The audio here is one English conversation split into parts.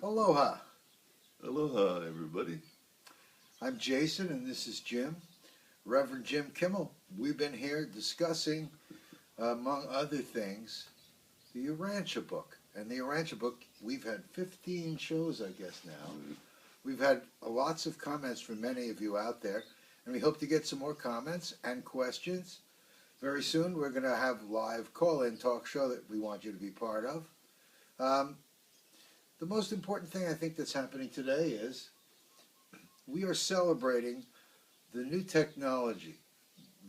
Aloha. Aloha, everybody. I'm Jason, and this is Jim, Reverend Jim Kimmel. We've been here discussing, among other things, the Urantia book. And the Urantia book, we've had 15 shows, I guess, now. We've had lots of comments from many of you out there, and we hope to get some more comments and questions. Very soon, we're going to have live call-in talk show that we want you to be part of. The most important thing I think that's happening today is we are celebrating the new technology.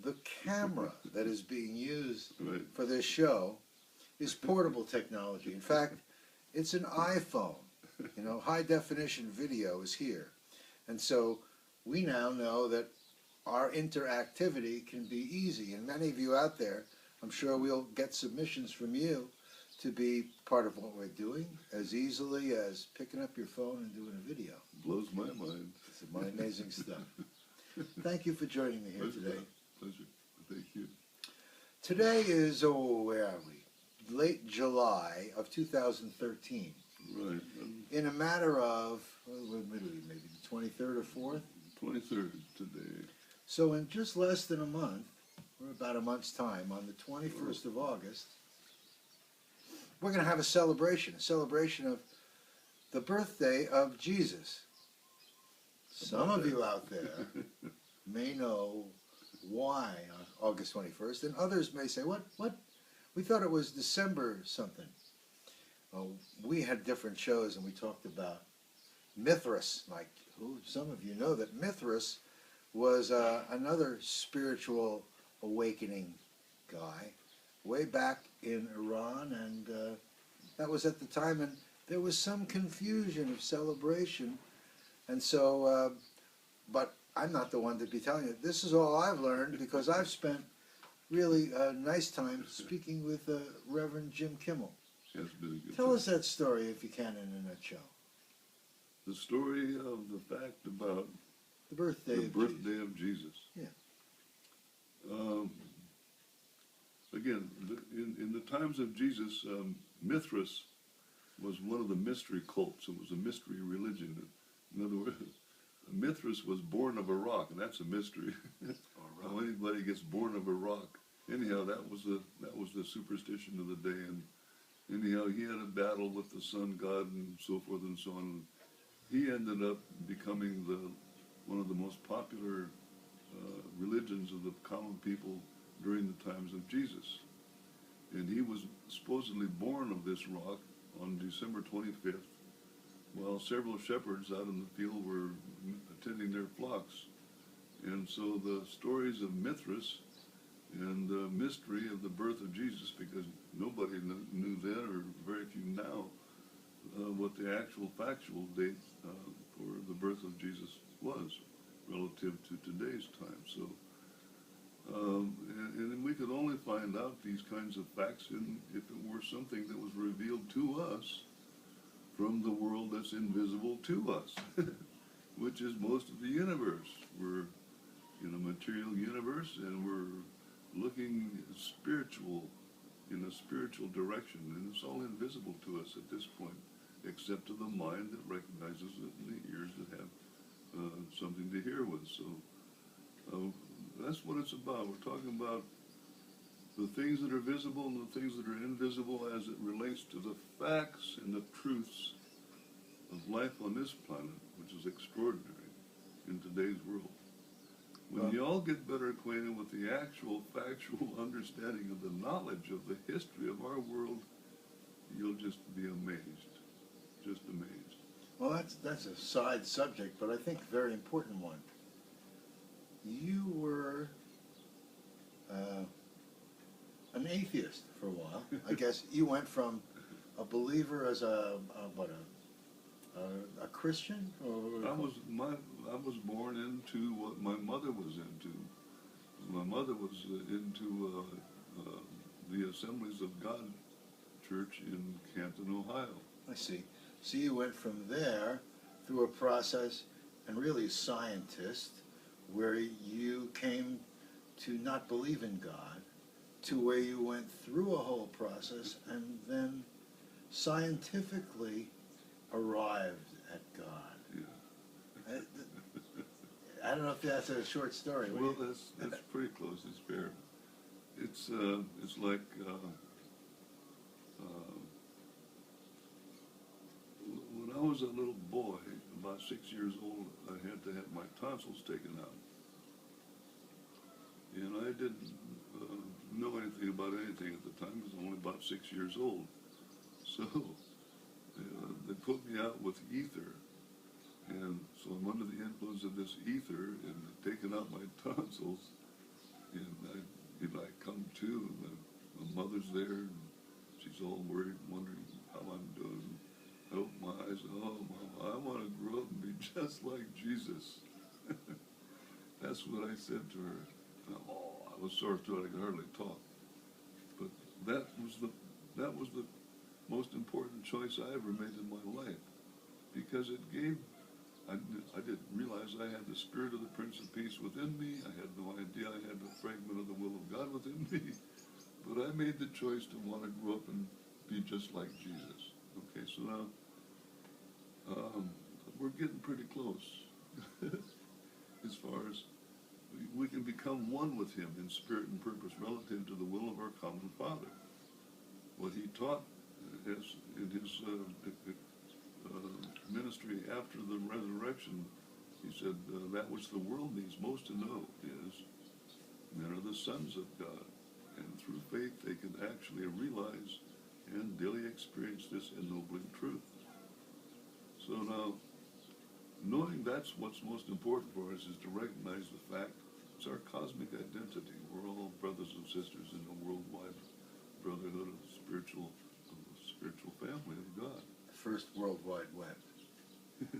The camera that is being used for this show is portable technology. In fact, it's an iPhone. You know, high definition video is here. And so we now know that our interactivity can be easy. And many of you out there, I'm sure we'll get submissions from you to be part of what we're doing as easily as picking up your phone and doing a video. Blows my mind. It's my amazing stuff. Thank you for joining me here today. Pleasure. Thank you. Today is, where are we? Late July of 2013. Right. In a matter of, maybe the 23rd or 4th? 23rd today. So in just less than a month, or about a month's time, on the 21st of August, we're going to have a celebration of the birthday of Jesus. Some of you out there may know why on August 21st, and others may say, what? We thought it was December something. We had different shows, and we talked about Mithras. Like, some of you know that Mithras was another spiritual awakening guy way back in Iran, and that was at the time, and there was some confusion of celebration, and so, but I'm not the one to be telling you. This is all I've learned because I've spent really a nice time speaking with Reverend Jim Kimmel. Yes, been a good Tell time. us that story, if you can, in a nutshell. The story of the fact about The birthday of Jesus. Yeah. Again, in the times of Jesus, Mithras was one of the mystery cults. It was a mystery religion. In other words, Mithras was born of a rock, and that's a mystery. How anybody gets born of a rock. Anyhow, that was the superstition of the day. And anyhow, he had a battle with the sun god and so forth and so on. He ended up becoming one of the most popular religions of the common people during the times of Jesus. And he was supposedly born of this rock on December 25th, while several shepherds out in the field were attending their flocks. And so the stories of Mithras and the mystery of the birth of Jesus, because nobody knew then, or very few now, what the actual factual date for the birth of Jesus was relative to today's time. So, and we could only find out these kinds of facts if it were something that was revealed to us from the world that's invisible to us, which is most of the universe. We're in a material universe, and we're looking spiritual, in a spiritual direction, and it's all invisible to us at this point, except to the mind that recognizes it and the ears that have something to hear with. So that's what it's about. We're talking about the things that are visible and the things that are invisible as it relates to the facts and the truths of life on this planet, which is extraordinary in today's world. When you all get better acquainted with the actual factual understanding of the knowledge of the history of our world, you'll just be amazed. Just amazed. Well, that's a side subject, but I think a very important one. You were an atheist for a while. I guess you went from a believer as a Christian? Or I was born into what my mother was into. My mother was into the Assemblies of God Church in Canton, Ohio. I see. So you went from there through a process, and really a scientist, where you came to not believe in God, to where you went through a whole process and then scientifically arrived at God. Yeah. I don't know if that's a short story. Well, that's pretty close. It's fair. It's like when I was a little boy, about 6 years old, I had to have my tonsils taken out, and I didn't know anything about anything at the time. I was only about 6 years old, so they put me out with ether. And so I'm under the influence of this ether and taking out my tonsils, and I come to, and my mother's there, and she's all worried, wondering how I'm doing. I open my eyes, oh, Mama, I want to grow up and be just like Jesus. That's what I said to her. And I was sore throat, I could hardly talk. But that was the most important choice I ever made in my life, because it gave. I didn't realize I had the spirit of the Prince of Peace within me. I had no idea I had the fragment of the will of God within me. But I made the choice to want to grow up and be just like Jesus. Okay, so now we're getting pretty close as far as we can become one with Him in spirit and purpose relative to the will of our common Father. What He taught in His ministry after the resurrection, He said, that which the world needs most to know is men are the sons of God, and through faith they can actually realize and daily experience this ennobling truth. So now, knowing that's what's most important for us is to recognize the fact it's our cosmic identity. We're all brothers and sisters in the worldwide brotherhood of the spiritual family of God. First World Wide Web.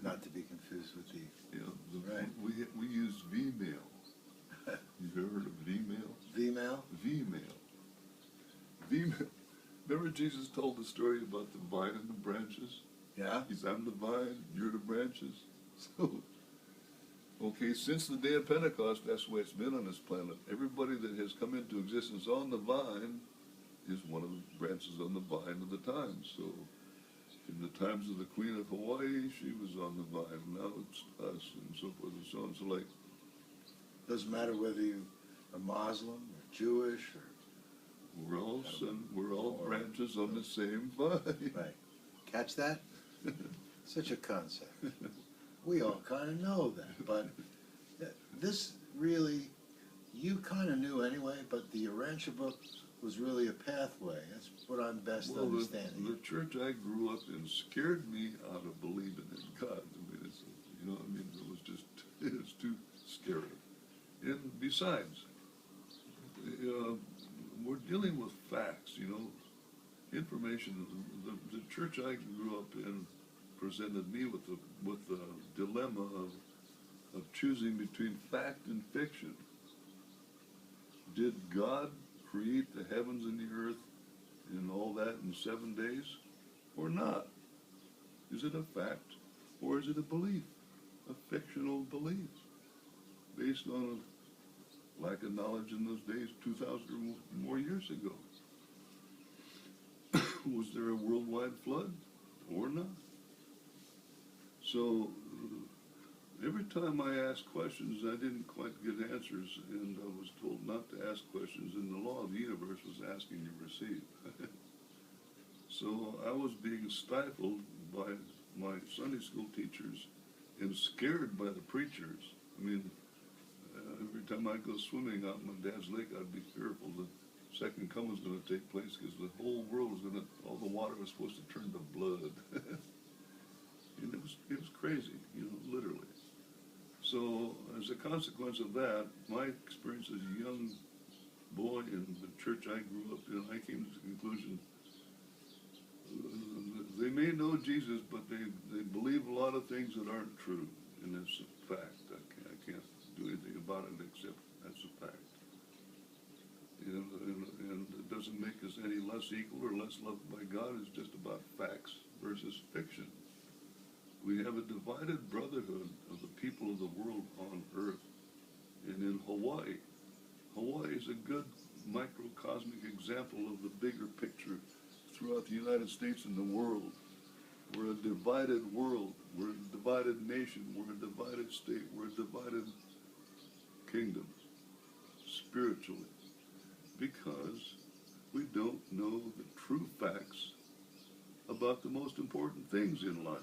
Not to be confused with the... Yeah, right. We use V-mail. You've ever heard of V-mail? V-mail? V-mail. V-mail. Remember Jesus told the story about the vine and the branches? Yeah. He said, I'm the vine, you're the branches. So, okay, since the day of Pentecost, that's the way it's been on this planet. Everybody that has come into existence on the vine is one of the branches on the vine of the times. So, in the times of the Queen of Hawaii, she was on the vine. Now it's us, and so forth and so on. So, like, doesn't matter whether you are Muslim or Jewish or... we're all branches on the same vine. Right. Catch that? Such a concept. We all kind of know that, but this really, you kind of knew anyway, but the Urantia book was really a pathway. That's what I'm best understanding. The church I grew up in scared me out of believing in God. I mean, it was too scary. And besides, we're dealing with facts, information. The church I grew up in presented me with the dilemma of choosing between fact and fiction. Did God create the heavens and the earth and all that in 7 days, or not? Is it a fact, or is it a belief, a fictional belief, based on a lack of knowledge in those days, 2,000 or more years ago? Was there a worldwide flood, or not? So, every time I asked questions, I didn't quite get answers, and I was told not to ask questions, and the law of the universe was asking you receive. So I was being stifled by my Sunday school teachers and scared by the preachers. I mean, every time I'd go swimming out in my dad's lake, I'd be fearful that second coming was going to take place, because the whole world was going to, all the water was supposed to turn to blood. And it was crazy, literally. So as a consequence of that, my experience as a young boy in the church I grew up in, I came to the conclusion, they may know Jesus, but they believe a lot of things that aren't true. And it's a fact. I can't do anything about it except that's a fact. And it doesn't make us any less equal or less loved by God. It's just about facts versus fiction. We have a divided brotherhood of the people of the world on earth. And in Hawaii, Hawaii is a good microcosmic example of the bigger picture throughout the United States and the world, We're a divided world. We're a divided nation. We're a divided state. We're a divided kingdom, spiritually, because we don't know the true facts about the most important things in life,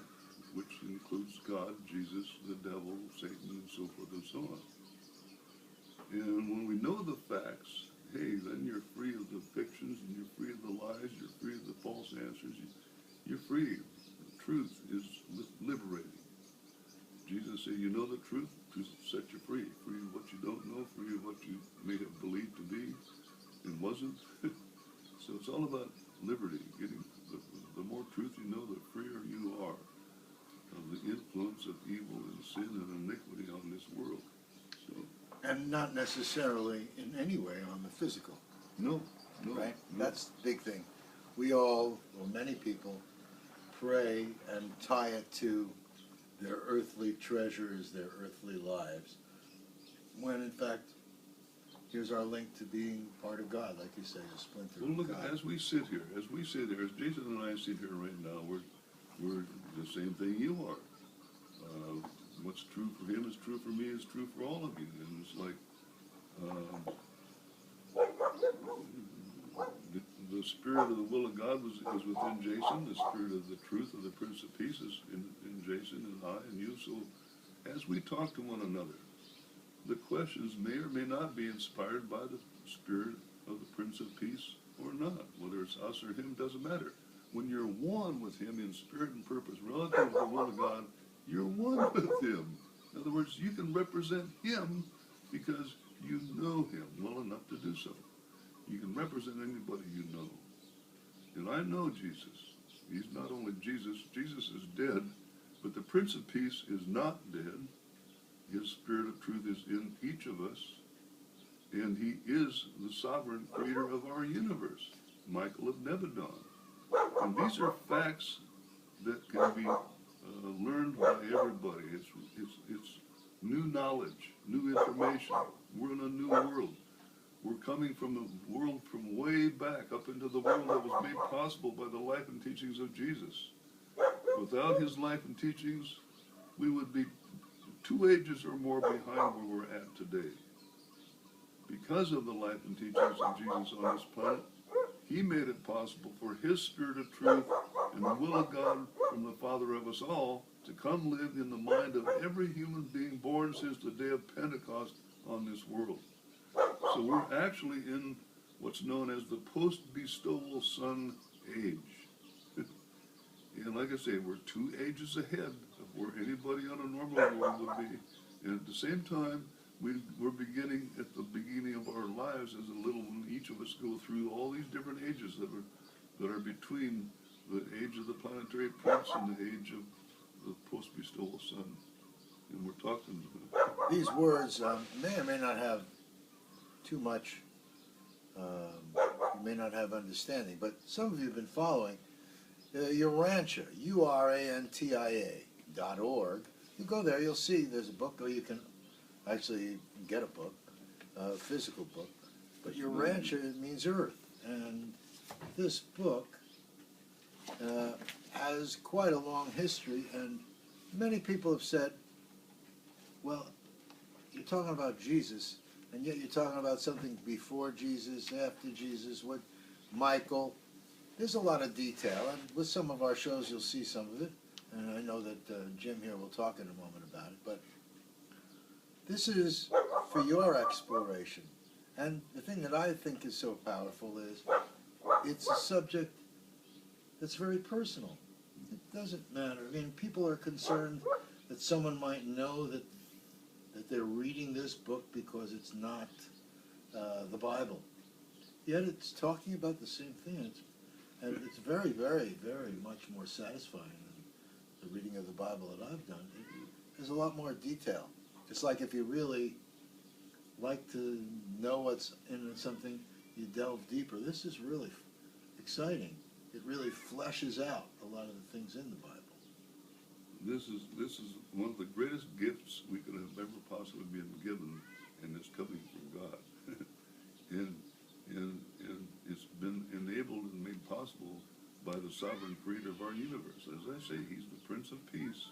which includes God, Jesus, the devil, Satan, and so forth and so on. And when we know the facts, hey, then you're free of the fictions, and you're free of the lies, you're free of the false answers, you're free. The truth is liberating. Jesus said, you know the truth will set you free. Free of what you don't know, free of what you may have believed to be and wasn't. So it's all about liberty, getting the more truth you know, the freer you are of the influence of evil and sin and iniquity on this world. So, And not necessarily in any way on the physical, no, right? no. That's the big thing. We all, or many people, pray and tie it to their earthly treasures, their earthly lives, when in fact, here's our link to being part of God, like you say, a splinter Well, look, of God. as we sit here, as Jason and I sit here right now, we're the same thing you are. What's true for him is true for me, is true for all of you. And it's like, the spirit of the will of God is within Jason, the spirit of the truth of the Prince of Peace is in Jason and I and you. So as we talk to one another, the questions may or may not be inspired by the spirit of the Prince of Peace or not. Whether it's us or him doesn't matter. When you're one with him in spirit and purpose relative to the will of God, you're one with him. In other words, you can represent him because you know him well enough to do so. You can represent anybody you know. And I know Jesus. He's not only Jesus. Jesus is dead, but the Prince of Peace is not dead. His spirit of truth is in each of us, and he is the sovereign creator of our universe, Michael of Nebadon. And these are facts that can be learned by everybody. It's new knowledge, new information. We're in a new world. We're coming from a world from way back up into the world that was made possible by the life and teachings of Jesus. Without his life and teachings, we would be 2 ages or more behind where we're at today. Because of the life and teachings of Jesus on this planet, he made it possible for his spirit of truth and the will of God from the Father of us all to come live in the mind of every human being born since the day of Pentecost on this world. So we're actually in what's known as the post-bestowal Son age. And like I say, we're 2 ages ahead of where anybody on a normal world would be. And at the same time, we're beginning at the beginning of our lives as a little one. Each of us go through all these different ages that are between the age of the planetary prince and the age of the post-bestowal Son. And we're talking. These words may or may not have too much, you may not have understanding, but some of you have been following Urantia, URANTIA.org. You go there, you'll see there's a book, or you can actually get a book, a physical book. But Urantia means earth, and this book has quite a long history, and many people have said, well, you're talking about Jesus, and yet you're talking about something before Jesus, after Jesus, what Michael. There's a lot of detail, and with some of our shows you'll see some of it, and I know that Jim here will talk in a moment about it, but this is for your exploration. And the thing that I think is so powerful is it's a subject that's very personal. It doesn't matter. I mean, people are concerned that someone might know that they're reading this book because it's not the Bible. Yet it's talking about the same thing. And it's very, very, very much more satisfying than the reading of the Bible that I've done. There's a lot more detail. It's like if you really like to know what's in something, you delve deeper. This is really exciting. It really fleshes out a lot of the things in the Bible. This is one of the greatest gifts we could have ever possibly been given, and it's coming from God. and it's been enabled and made possible by the sovereign creator of our universe. As I say, he's the Prince of Peace,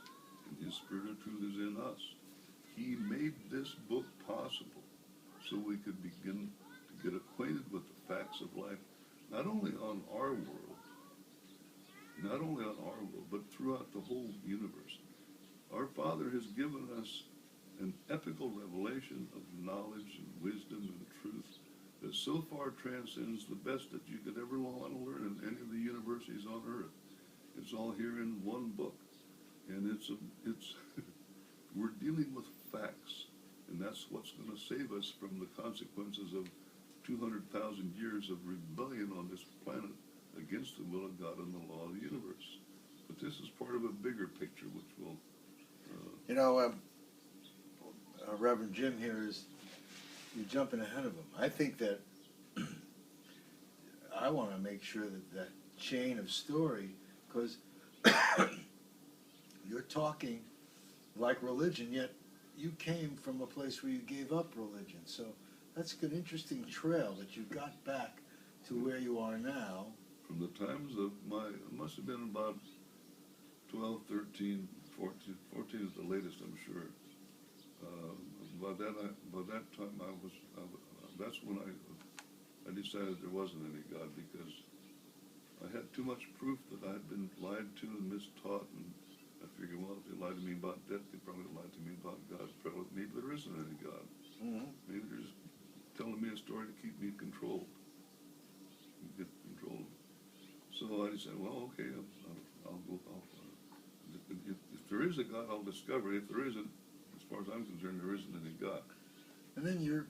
and his Spirit of Truth is in us. He made this book possible so we could begin to get acquainted with the facts of life, not only on our world, but throughout the whole universe. Our Father has given us an epical revelation of knowledge and wisdom and truth that so far transcends the best that you could ever want to learn in any of the universities on earth. It's all here in one book, and it's we're dealing with facts, and that's what's going to save us from the consequences of 200,000 years of rebellion on this planet against the will of God and the law of the universe. But this is part of a bigger picture, which will. Reverend Jim here you're jumping ahead of him. I think that I want to make sure that chain of story, because you're talking like religion, yet you came from a place where you gave up religion. So that's an interesting trail that you got back to where you are now. From the times of it must have been about 12, 13, 14 is the latest, I'm sure. By that time, that's when I decided there wasn't any God, because I had too much proof that I had been lied to and mistaught, and I figured, well, if they lied to me about death, they probably lied to me about God. Probably, maybe there isn't any God. Mm-hmm. Maybe they're just telling me a story to keep me controlled. Get control. So I decided, well, okay, I'll go. If there is a God, I'll discover it. If there isn't, as far as I'm concerned, there isn't any God. And then your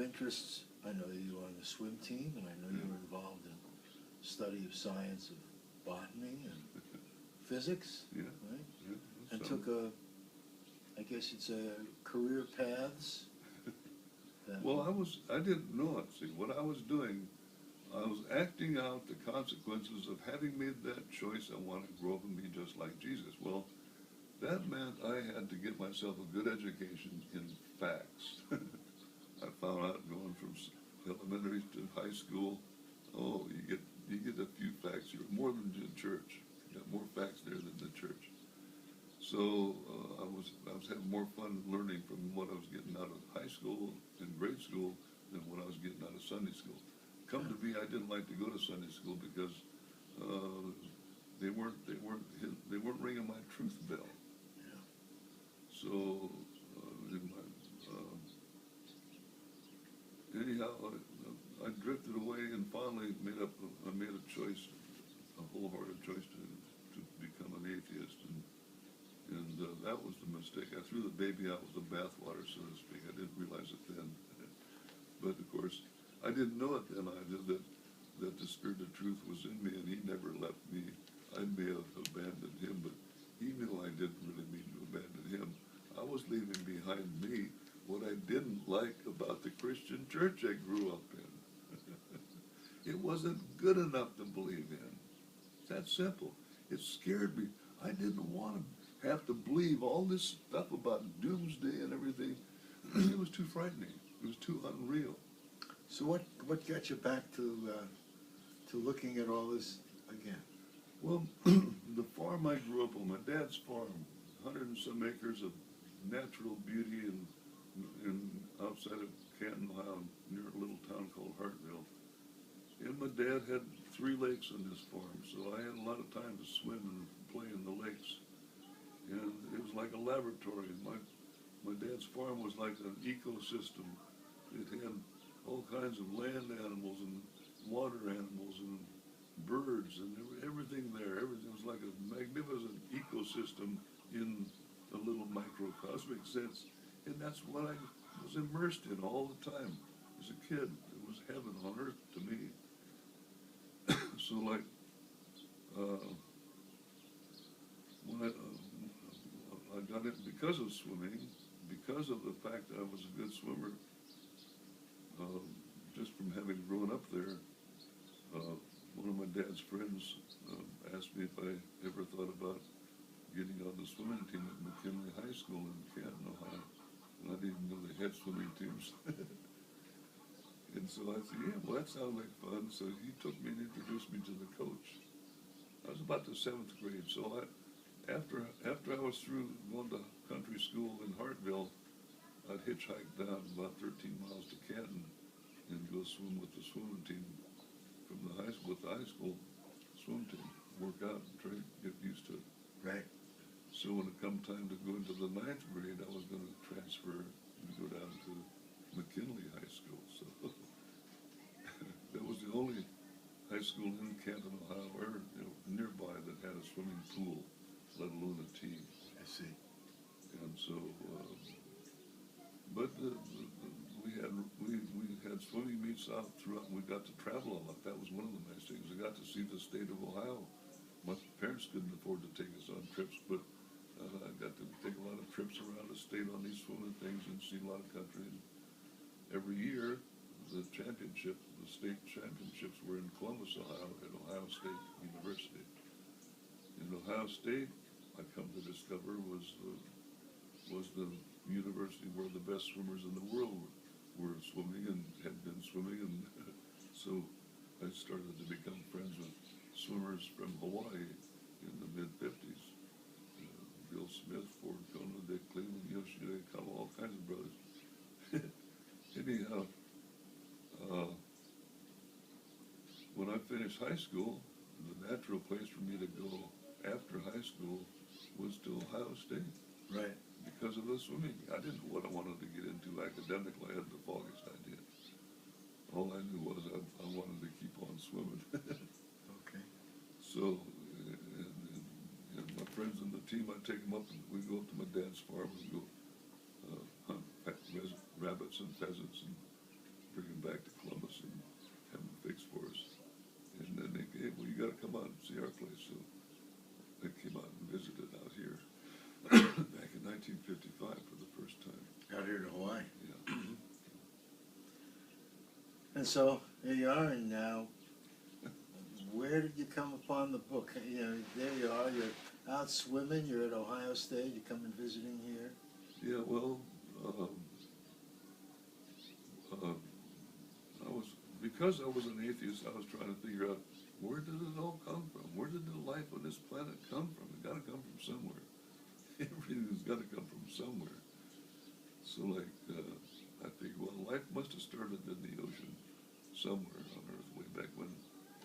interests, I know you were on the swim team, and I know you were involved in study of science of botany and physics, Yeah. right? Yeah, And took I guess you'd say, career paths. Well, I didn't know it. See, what I was doing, I was acting out the consequences of having made that choice. I wanted to grow up and be just like Jesus. Well, that meant I had to get myself a good education in facts. I found out going from elementary to high school, you get a few facts. You're more than the church. You got more facts there than the church. So I was having more fun learning from what I was getting out of high school and grade school than what I was getting out of Sunday school. Come to be, I didn't like to go to Sunday school because they weren't ringing my truth bell. So anyhow, I drifted away and finally I made a choice, a wholehearted choice to become an atheist, and that was the mistake. I threw the baby out with the bathwater, so to speak. I didn't realize it then, but of course I didn't know it then. I did that the Spirit of Truth was in me, and He never left me. I may have abandoned Him, but He knew I didn't really mean to abandon Him. I was leaving behind me what I didn't like about the Christian church I grew up in. It wasn't good enough to believe in. It's that simple. It scared me. I didn't want to have to believe all this stuff about doomsday and everything. It was too frightening. It was too unreal. So what got you back to looking at all this again? Well, the farm I grew up on, my dad's farm, 100 and some acres of natural beauty and outside of Canton, Ohio, near a little town called Hartville. And my dad had 3 lakes on his farm, so I had a lot of time to swim and play in the lakes. And it was like a laboratory. My dad's farm was like an ecosystem. It had all kinds of land animals and water animals and birds and everything there. Everything was like a magnificent ecosystem in a little microcosmic sense. And that's what I was immersed in all the time. As a kid, it was heaven on earth to me. So like, when I got it because of swimming, because of the fact that I was a good swimmer, just from having grown up there, one of my dad's friends asked me if I ever thought about getting on the swimming team at McKinley High School in Canton, Ohio. And I didn't even know they had swimming teams. And so I said, yeah, well, that sounds like fun. So he took me and introduced me to the coach. about the 7th grade. So after I was through going to country school in Hartville, I'd hitchhike down about 13 miles to Canton and go swim with the swimming team from the high school, with the high school swim team, work out and try to get used to it. Right. So when it come time to go into the 9th grade, I was going to transfer and go down to McKinley High School. So that was the only high school in Canton, Ohio, or nearby that had a swimming pool, let alone a team. I see. And so, but we had swimming meets out throughout. We got to travel a lot. That was one of the nice things. I got to see the state of Ohio. My parents couldn't afford to take us on trips, but I got to take a lot of trips around the state on these swimming things and see a lot of country. And every year, the state championships were in Columbus, Ohio, at Ohio State University. In Ohio State, I come to discover was the university where the best swimmers in the world were swimming and had been swimming, and so I started to become friends with swimmers from Hawaii in the mid-50s. Bill Smith, Ford Kona, Dick Cleveland, Yoshida, all kinds of brothers. Anyhow, when I finished high school, the natural place for me to go after high school was to Ohio State. Right. Because of the swimming. I didn't know what I wanted to get into academically. I had the foggiest idea. All I knew was I wanted to keep on swimming. Okay. So, and my friends in the team, I'd take them up and we'd go up to my dad's farm and go hunt rabbits and pheasants and bring them back to Columbus and have them fixed for us. And then they gave, well, you got to come out and see our place. So they came out and visited out here back in 1955 for the first time. Out here to Hawaii. Yeah. And so, here you are, and now, where did you come upon the book? There you are, you're out swimming, you're at Ohio State, you're coming visiting here. Yeah, well, because I was an atheist, I was trying to figure out, where did it all come from? Where did the life on this planet come from? It got to come from somewhere. Everything's got to come from somewhere. So, I think, well, life must have started in the ocean somewhere on Earth way back when.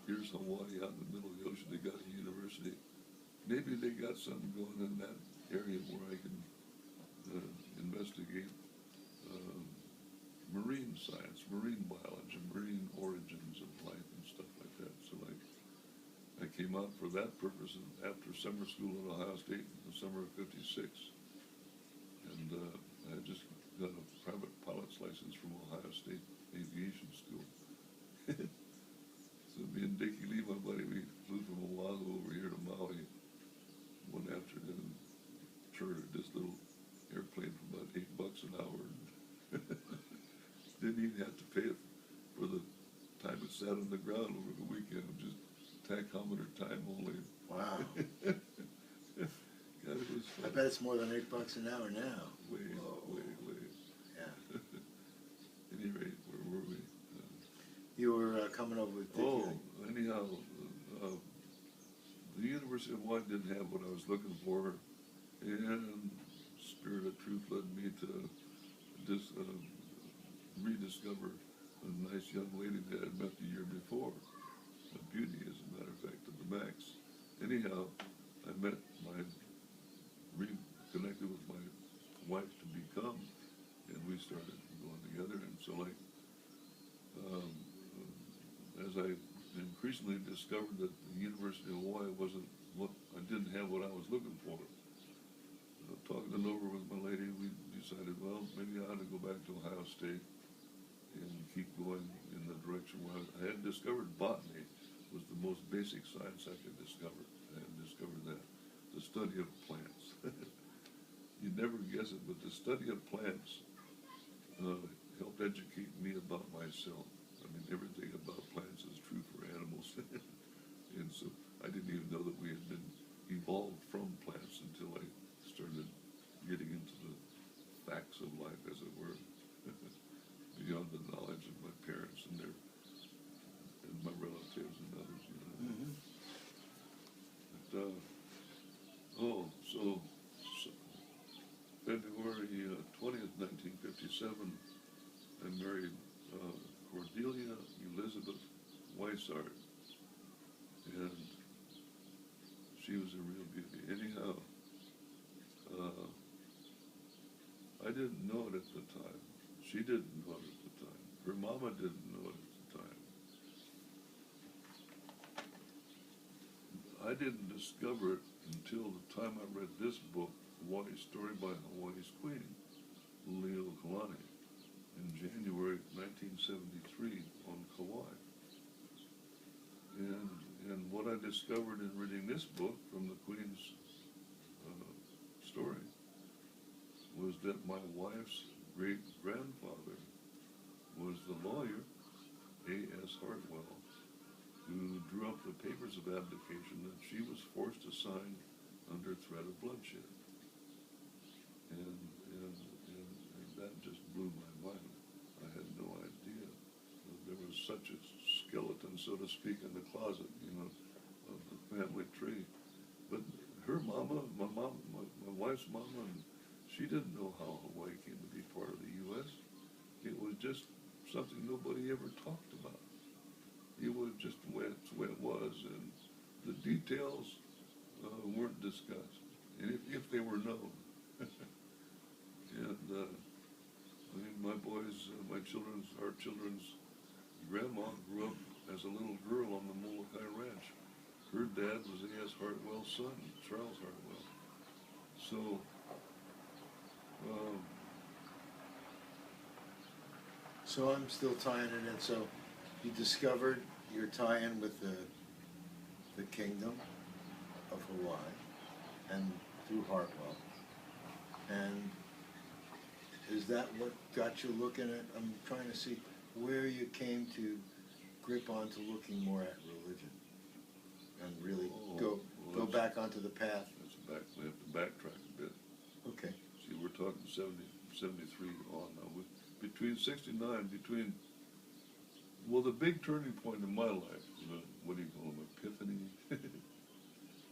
Here's Hawaii out in the middle of the ocean. They got a university. Maybe they got something going in that area where I can investigate marine science, marine biology, marine origins of life and stuff like that. So, I came out for that purpose after summer school at Ohio State in the summer of '56. And I just got a private pilot's license from Ohio State Aviation School. So me and Dickie Lee, my buddy, we flew from Oahu over here to Maui one afternoon, chartered this little airplane for about $8 an hour. Didn't even have to pay it for the time it sat on the ground over the weekend, just tachometer time only. Wow. God, it was fun. I bet it's more than $8 an hour now. Way. Yeah. At any rate, where were we? You were coming over with Dickie. Anyhow, the University of Hawaii didn't have what I was looking for, and Spirit of Truth led me to rediscover a nice young lady that I met the year before. A beauty, as a matter of fact, to the max. Anyhow, I reconnected with my wife to become, and we started going together. And so, as I increasingly discovered that the University of Hawaii I didn't have what I was looking for. Talking it over with my lady, we decided, well, maybe I ought to go back to Ohio State and keep going in the direction where I had discovered botany was the most basic science I could discover. I had discovered that. The study of plants. You'd never guess it, but the study of plants helped educate me about myself. I mean, everything about plants is true for animals. And so I didn't even know that we had been evolved from plants until I started getting into the facts of life, as it were, beyond the knowledge of my parents and my relatives and others. Mm-hmm. She was a real beauty. Anyhow, I didn't know it at the time. She didn't know it at the time. Her mama didn't know it at the time. I didn't discover it until the time I read this book, Hawaii's Story by Hawaii's Queen, Leo Kalani, in January 1973 on Kauai. And what I discovered in reading this book from the Queen's story was that my wife's great-grandfather was the lawyer, A.S. Hartwell, who drew up the papers of abdication that she was forced to sign under threat of bloodshed. And that just blew my mind. I had no idea that there was such a skeleton, so to speak, in the closet, of the family tree. But her mama, my wife's mama, she didn't know how Hawaii came to be part of the U.S. It was just something nobody ever talked about. It was just the way it was, and the details weren't discussed, and if they were known. And I mean, our children's grandma grew up as a little girl on the Molokai Ranch. Her dad was A.S. Hartwell's son, Charles Hartwell. So, So I'm still tying it in. So you discovered your tie-in with the kingdom of Hawaii and through Hartwell. And is that what got you looking at? I'm trying to see where you came to grip onto looking more at religion and really go back onto the path. we have to backtrack a bit. Okay. See, we're talking 73 on now. Between 69, the big turning point in my life, what do you call them, epiphany?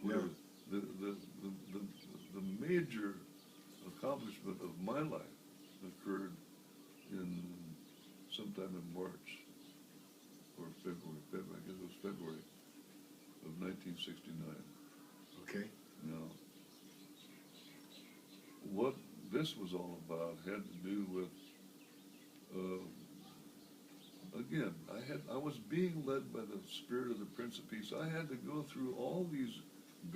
Whatever. The major accomplishment of my life occurred in sometime in March or February, I guess it was February of 1969. Okay. Now, what this was all about had to do with, again, I was being led by the spirit of the Prince of Peace. I had to go through all these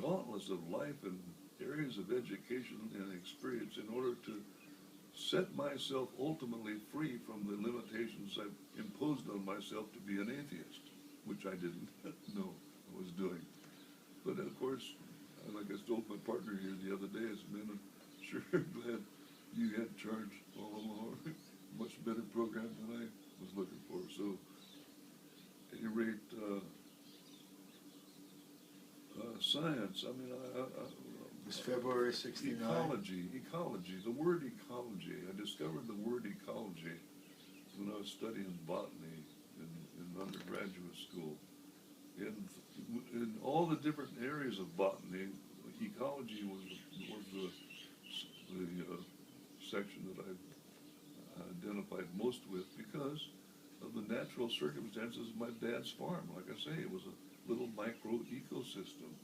gauntlets of life and areas of education and experience in order to set myself ultimately free from the limitations I imposed on myself to be an atheist, which I didn't know I was doing. But of course, like I told my partner here the other day, it's been sure glad you had charge all along. Much better program than I was looking for. So, at any rate, science, I mean, It's February 69. Ecology, the word ecology. I discovered the word ecology when I was studying botany in undergraduate school. In all the different areas of botany, ecology was the section that I identified most with because of the natural circumstances of my dad's farm. Like I say, it was a little micro ecosystem.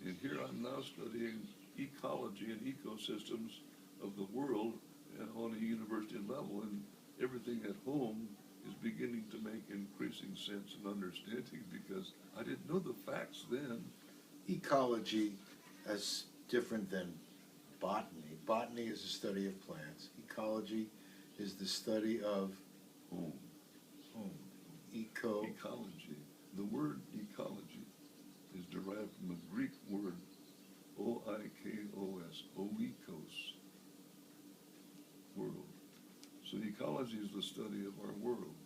And here I'm now studying ecology and ecosystems of the world and on a university level, and everything at home is beginning to make increasing sense and understanding because I didn't know the facts then. Ecology is different than botany. Botany is the study of plants. Ecology is the study of Home. Ecology. The word ecology is derived from the Greek word oikos, oikos, world. So ecology is the study of our world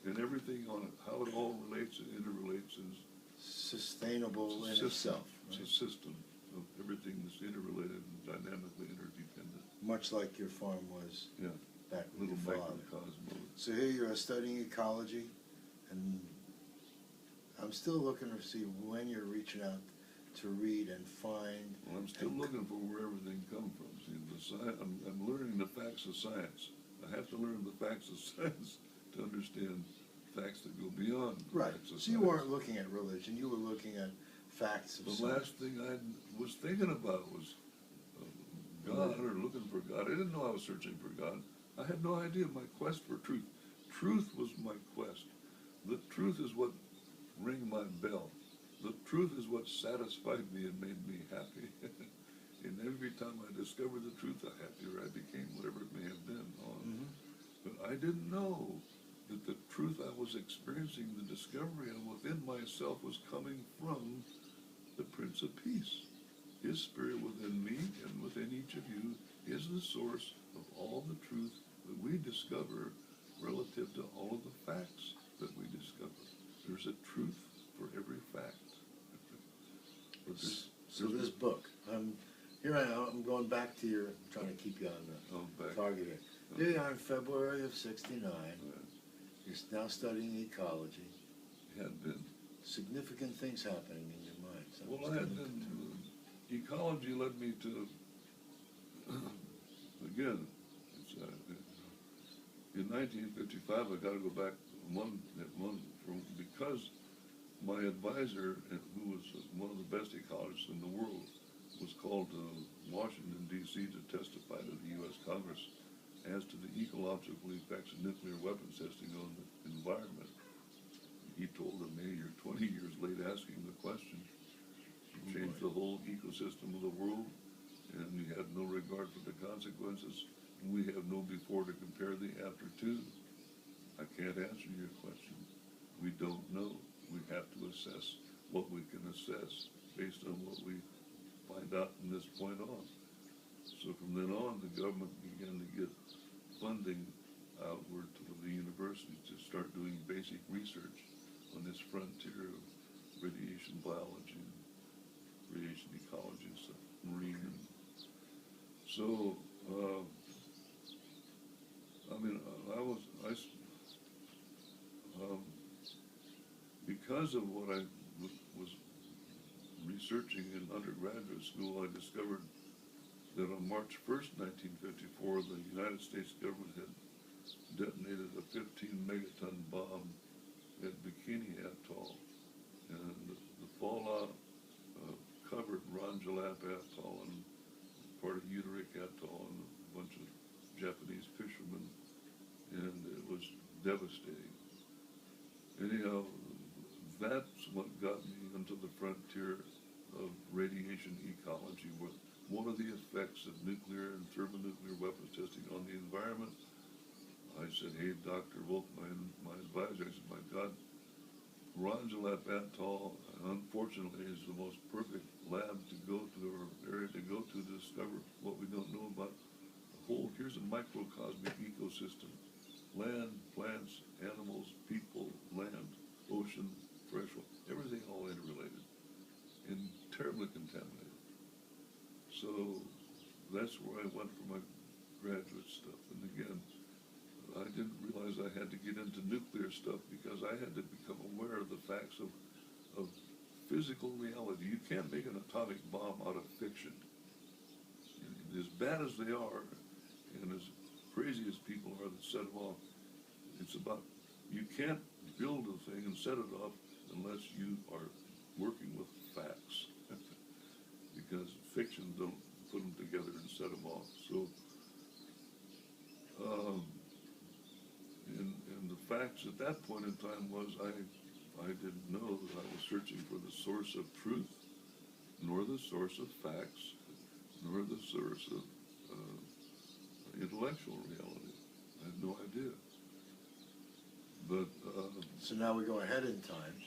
and everything on it, how it all relates and interrelates is sustainable in itself. It's a system of everything that's interrelated and dynamically interdependent. Much like your farm was back with Little your father. microcosm. So here you are studying ecology, and I'm still looking to see when you're reaching out to read and find. Well, I'm still looking for where everything comes from. See, I'm learning the facts of science. I have to learn the facts of science to understand facts that go beyond the Right. facts of So you science. weren't looking at religion. You were looking at facts of The science. last thing I was thinking about was God or looking for God. I didn't know I was searching for God. I had no idea my quest for truth. Truth was my quest. The truth is what rang my bell. The truth is what satisfied me and made me happy. And every time I discovered the truth, the happier I became, whatever it may have been. But I didn't know that the truth I was experiencing, the discovery of within myself, was coming from the Prince of Peace. His Spirit within me and within each of you is the source of all the truth that we discover relative to all of the facts that we discover. There's a truth for every fact. But So this book, here I am, I'm going back to your, I'm trying to keep you on the target here. Here you are in February of '69. You're now studying ecology. Had been. Significant things happening in your mind. Well, I had been. Ecology led me to, again, it's, in 1955, I got to go back because my advisor, who was one of the best ecologists in the world, was called to Washington, D.C. to testify to the U.S. Congress as to the ecological effects of nuclear weapons testing on the environment. He told them, hey, you're 20 years late asking the question. You changed the whole ecosystem of the world, and you had no regard for the consequences. And we have no before to compare the after to. I can't answer your question. We don't know. We have to assess what we can assess based on what we find out from this point on. So from then on, the government began to get funding outward to the universities to start doing basic research on this frontier of radiation biology, radiation ecology, and stuff, marine. So, because of what I was researching in undergraduate school, I discovered that on March 1st, 1954, the United States government had detonated a 15-megaton bomb at Bikini Atoll, and the fallout covered Rongelap Atoll and part of Uterick Atoll and a bunch of Japanese fishermen, and it was devastating. Anyhow, that's what got me into the frontier of radiation ecology, with one of the effects of nuclear and thermonuclear weapons testing on the environment. I said, hey, Dr. Wolf, my advisor, I said, my God, Rongelap Atoll, unfortunately, is the most perfect lab to go to, or area to go to discover what we don't know about the whole. Here's a microcosmic ecosystem. Land, plants, animals, people, land, ocean, threshold, everything all interrelated and terribly contaminated. So that's where I went for my graduate stuff. And again, I didn't realize I had to get into nuclear stuff because I had to become aware of the facts of physical reality. You can't make an atomic bomb out of fiction. And as bad as they are, and as crazy as people are that set them off, it's about, you can't build a thing and set it off unless you are working with facts. Because fiction don't put them together and set them off. So, and the facts at that point in time was I didn't know that I was searching for the source of truth, nor the source of facts, nor the source of intellectual reality. I had no idea. But so now we go ahead in time.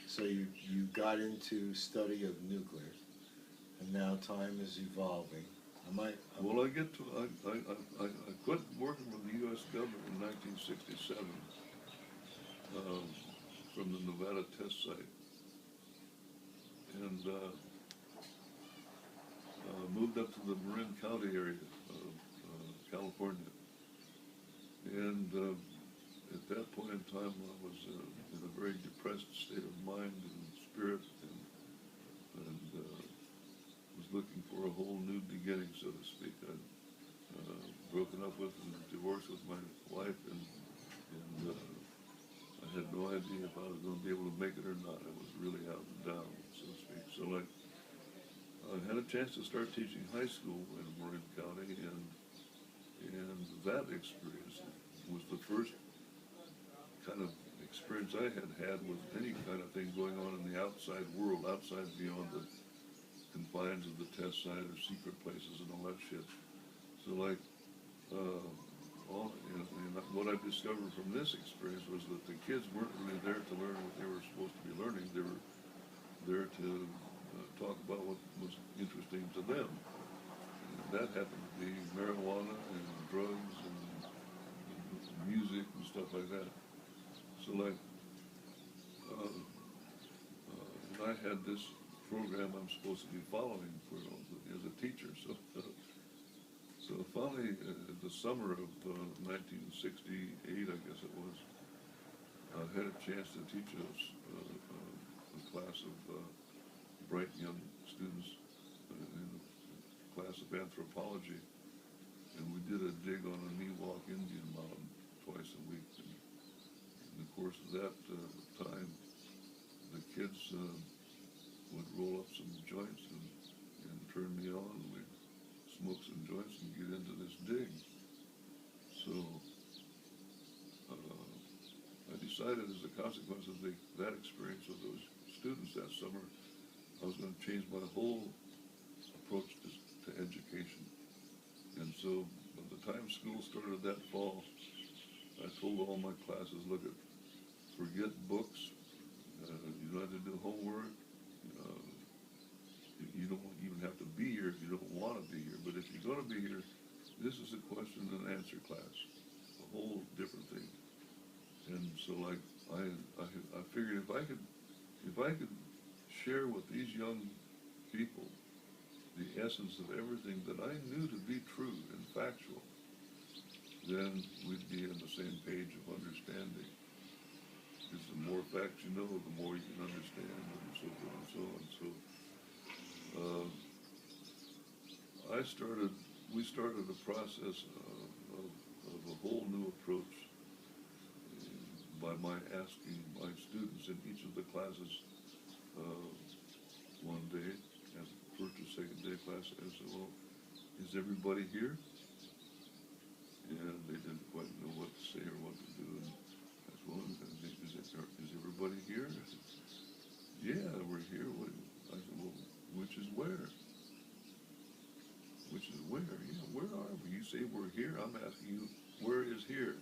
So you got into study of nuclear, and now time is evolving. Well, I quit working for the U.S. government in 1967 from the Nevada test site, and moved up to the Marin County area of California. And at that point in time, I was in a very depressed state of mind and spirit, and was looking for a whole new beginning, so to speak. I'd broken up with and divorced with my wife, and I had no idea if I was going to be able to make it or not. I was really out and down, so to speak. So like, I had a chance to start teaching high school in Marin County, and that experience was the first kind of experience I had with any kind of thing going on in the outside world, outside beyond the confines of the test site or secret places and all that shit. So like, and what I discovered from this experience was that the kids weren't really there to learn what they were supposed to be learning. They were there to talk about what was interesting to them. And that happened to be marijuana and drugs and music and stuff like that. So like, and I had this program I'm supposed to be following for as a teacher. So finally, the summer of 1968, I guess it was, I had a chance to teach a class of bright young students in a class of anthropology, and we did a dig on a Miwok Indian mountain twice a week. And in the course of that time, the kids would roll up some joints and turn me on. We'd smoke some joints and get into this dig. So I decided as a consequence of that experience with those students that summer, I was going to change my whole approach to education. And so by the time school started that fall, I told all my classes, look, forget books, you don't have to do homework, you don't even have to be here if you don't want to be here, but if you're going to be here, this is a question and answer class, a whole different thing. And so like, I figured if I could share with these young people the essence of everything that I knew to be true and factual, then we'd be on the same page of understanding. Because the more facts you know, the more you can understand, and so forth and so on. So we started a process of a whole new approach by my asking my students in each of the classes one day, as first or second day class, I said, well, is everybody here? And they didn't quite know what to say or what to do. And I said, well, is everybody here? I said, yeah, we're here. I said, well, which is where? Which is where? Yeah, where are we? You say we're here. I'm asking you, where is here?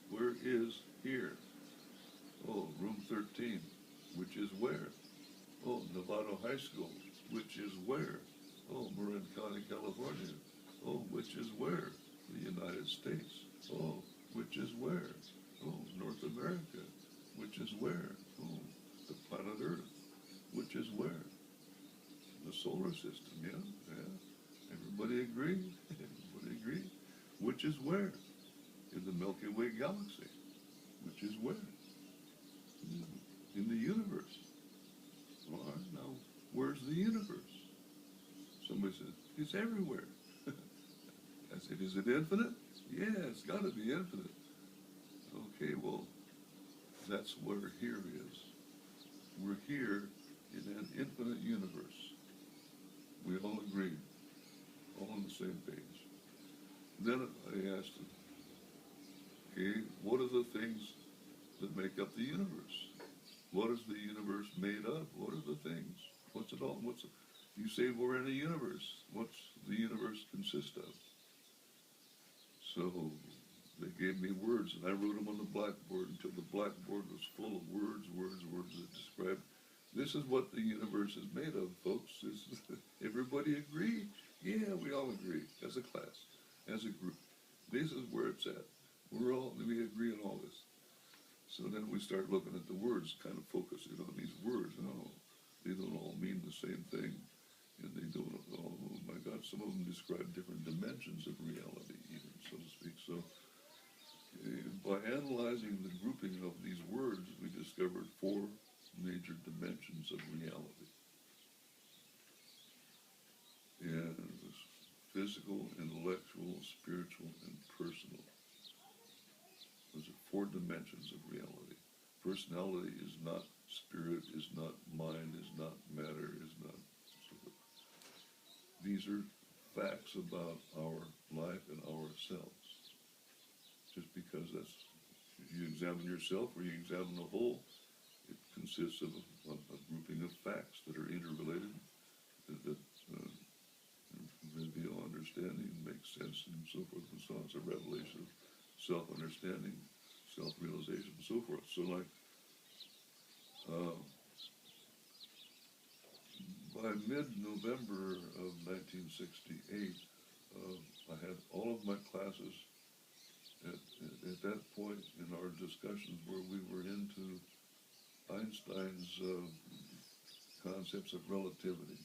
Where is here? Oh, room 13, which is where? Oh, Novato High School, which is where? Oh, Marin County, California. Oh, which is where? The United States. Oh, which is where? Oh, North America, which is where? Oh, the planet Earth, which is where? The solar system, yeah. Everybody agree? Everybody agree? Which is where? In the Milky Way galaxy, which is where? In the universe. All right, now, where's the universe? Somebody said, it's everywhere. I said, is it infinite? Yeah, it's got to be infinite. Okay, well, that's where here is. We're here in an infinite universe. We all agreed, all on the same page. Then I asked them, okay, what are the things that make up the universe? What is the universe made of? What are the things? What's it all? You say we're in a universe. What's the universe consist of? So they gave me words, and I wrote them on the blackboard until the blackboard was full of words that described, this is what the universe is made of, folks. Everybody agree? Yeah, we all agree, as a class, as a group. This is where it's at. We agree on all this. So then we start looking at the words, kind of focusing on these words. No, they don't all mean the same thing. And they don't all, oh my God, some of them describe different dimensions of reality, even, so to speak. So by analyzing the grouping of these words, we discovered 4 major dimensions of reality. And it was physical, intellectual, spiritual, and personal. Those are 4 dimensions of reality. Personality is not spirit, is not mind, is not matter, these are facts about our life and ourselves. Just because that's, you examine yourself or you examine the whole, it consists of a grouping of facts that are interrelated, that reveal understanding, make sense, and so forth and so on. It's a revelation of self-understanding, self-realization, and so forth. So like, by mid-November of 1968, I had all of my classes at that point in our discussions where we were into Einstein's concepts of relativity.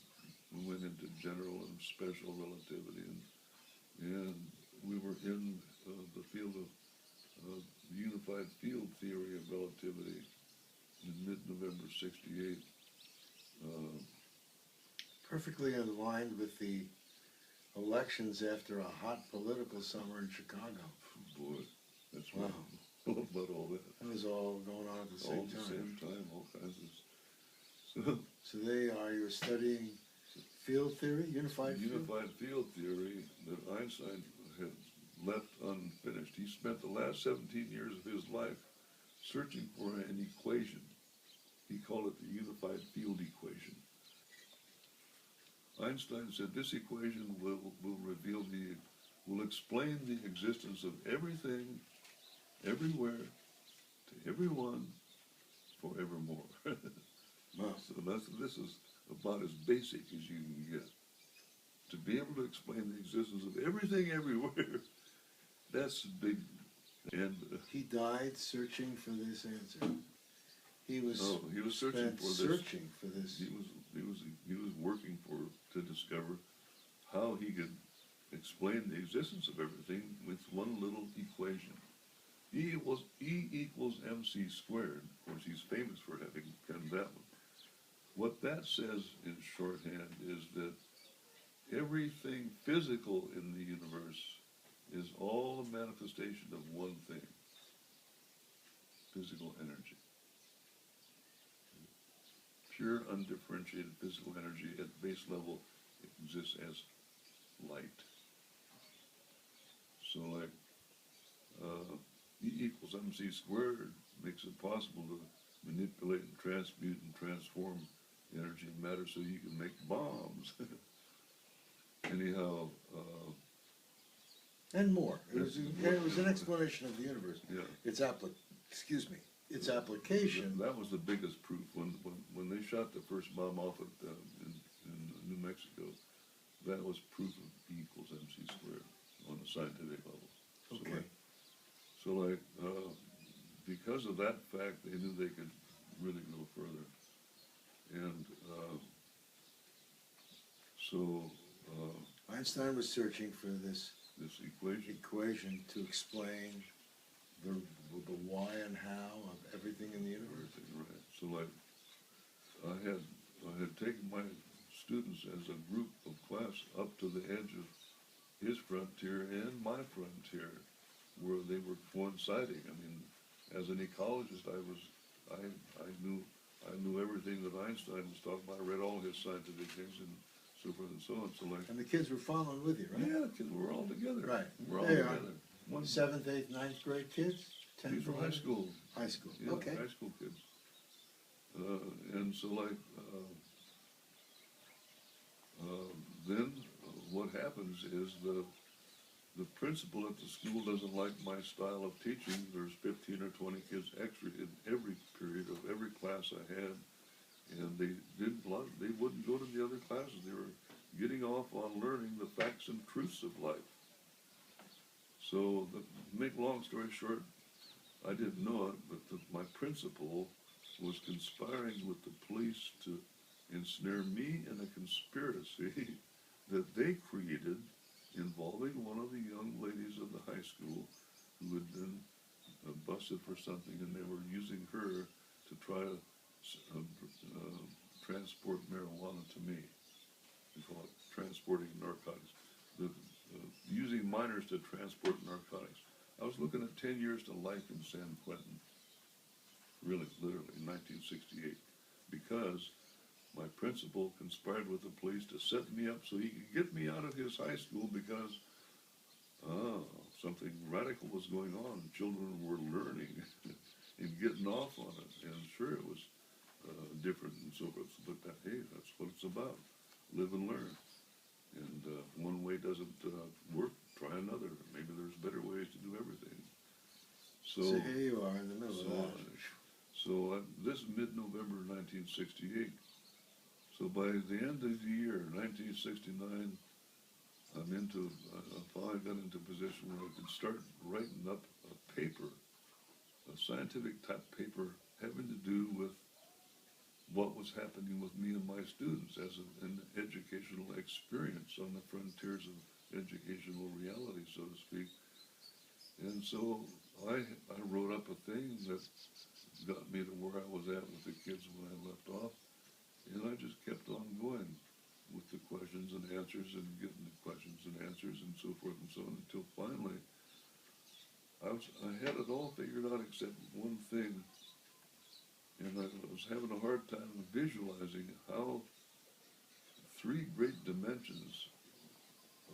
We went into general and special relativity, and we were in the field of the unified field theory of relativity in mid-November '68. Perfectly in line with the elections after a hot political summer in Chicago. Boy, that's Wow. what about all that. That was all going on at the All same at the time. same time, all kinds of. So you were studying field theory, unified field? Unified field theory that Einstein had left unfinished. He spent the last 17 years of his life searching for an equation. He called it the unified field equation. Einstein said this equation will explain the existence of everything, everywhere, to everyone, forevermore. Wow. So this is about as basic as you can get. To be able to explain the existence of everything everywhere, that's big. And He died searching for this answer. He was searching for this. searching for this. He was working to discover how he could explain the existence of everything with one little equation. E equals mc squared. Of course, he's famous for having penned that one. What that says in shorthand is that everything physical in the universe is all a manifestation of one thing: physical energy. Pure, undifferentiated physical energy at base level exists as light. So like, E equals mc squared makes it possible to manipulate and transmute and transform energy and matter so you can make bombs. Anyhow, And more. It was an explanation of the universe. yeah. Its its application. That was the biggest proof when they shot the first bomb off at, in New Mexico. That was proof of E equals mc squared on a scientific level. Okay. So like, because of that fact, they knew they could really go further. And Einstein was searching for this this equation to explain the why and how of everything in the universe. Right. So like, I had taken my students as a group of class up to the edge of his frontier and my frontier, where they were coinciding. I mean, as an ecologist, I knew everything that Einstein was talking about. I read all his scientific things and so forth and so on. So like, And the kids were following with you, right? yeah, kids, we're all together. Right. We're all They are. together. One, 7th, 8th, 9th grade kids? 10th, these were high 11th? school. High school. Yeah, Okay. high school kids. And so like, then what happens is the principal at the school doesn't like my style of teaching. There's 15 or 20 kids extra in every period of every class I had, and they wouldn't go to the other classes. They were getting off on learning the facts and truths of life. So, to make long story short, I didn't know it, but my principal was conspiring with the police to ensnare me in a conspiracy that they created involving one of the young ladies of the high school who had been busted for something, and they were using her to try to transport marijuana to me. We call it transporting narcotics. Using minors to transport narcotics. I was looking at 10 years to life in San Quentin, really, literally, in 1968, because My principal conspired with the police to set me up so he could get me out of his high school because, something radical was going on. Children were learning and getting off on it. And sure, it was different and so forth. But hey, that's what it's about. Live and learn. And one way doesn't work, try another. Maybe there's better ways to do everything. So here you are in the middle of that. So this is mid-November 1968. So by the end of the year, 1969, I finally got into a position where I could start writing up a paper, a scientific type paper having to do with what was happening with me and my students as an educational experience on the frontiers of educational reality, so to speak. And so I wrote up a thing that got me to where I was at with the kids when I left off. And I just kept on going with the questions and answers and getting the questions and answers and so forth and so on until finally I had it all figured out except one thing. And I was having a hard time visualizing how three great dimensions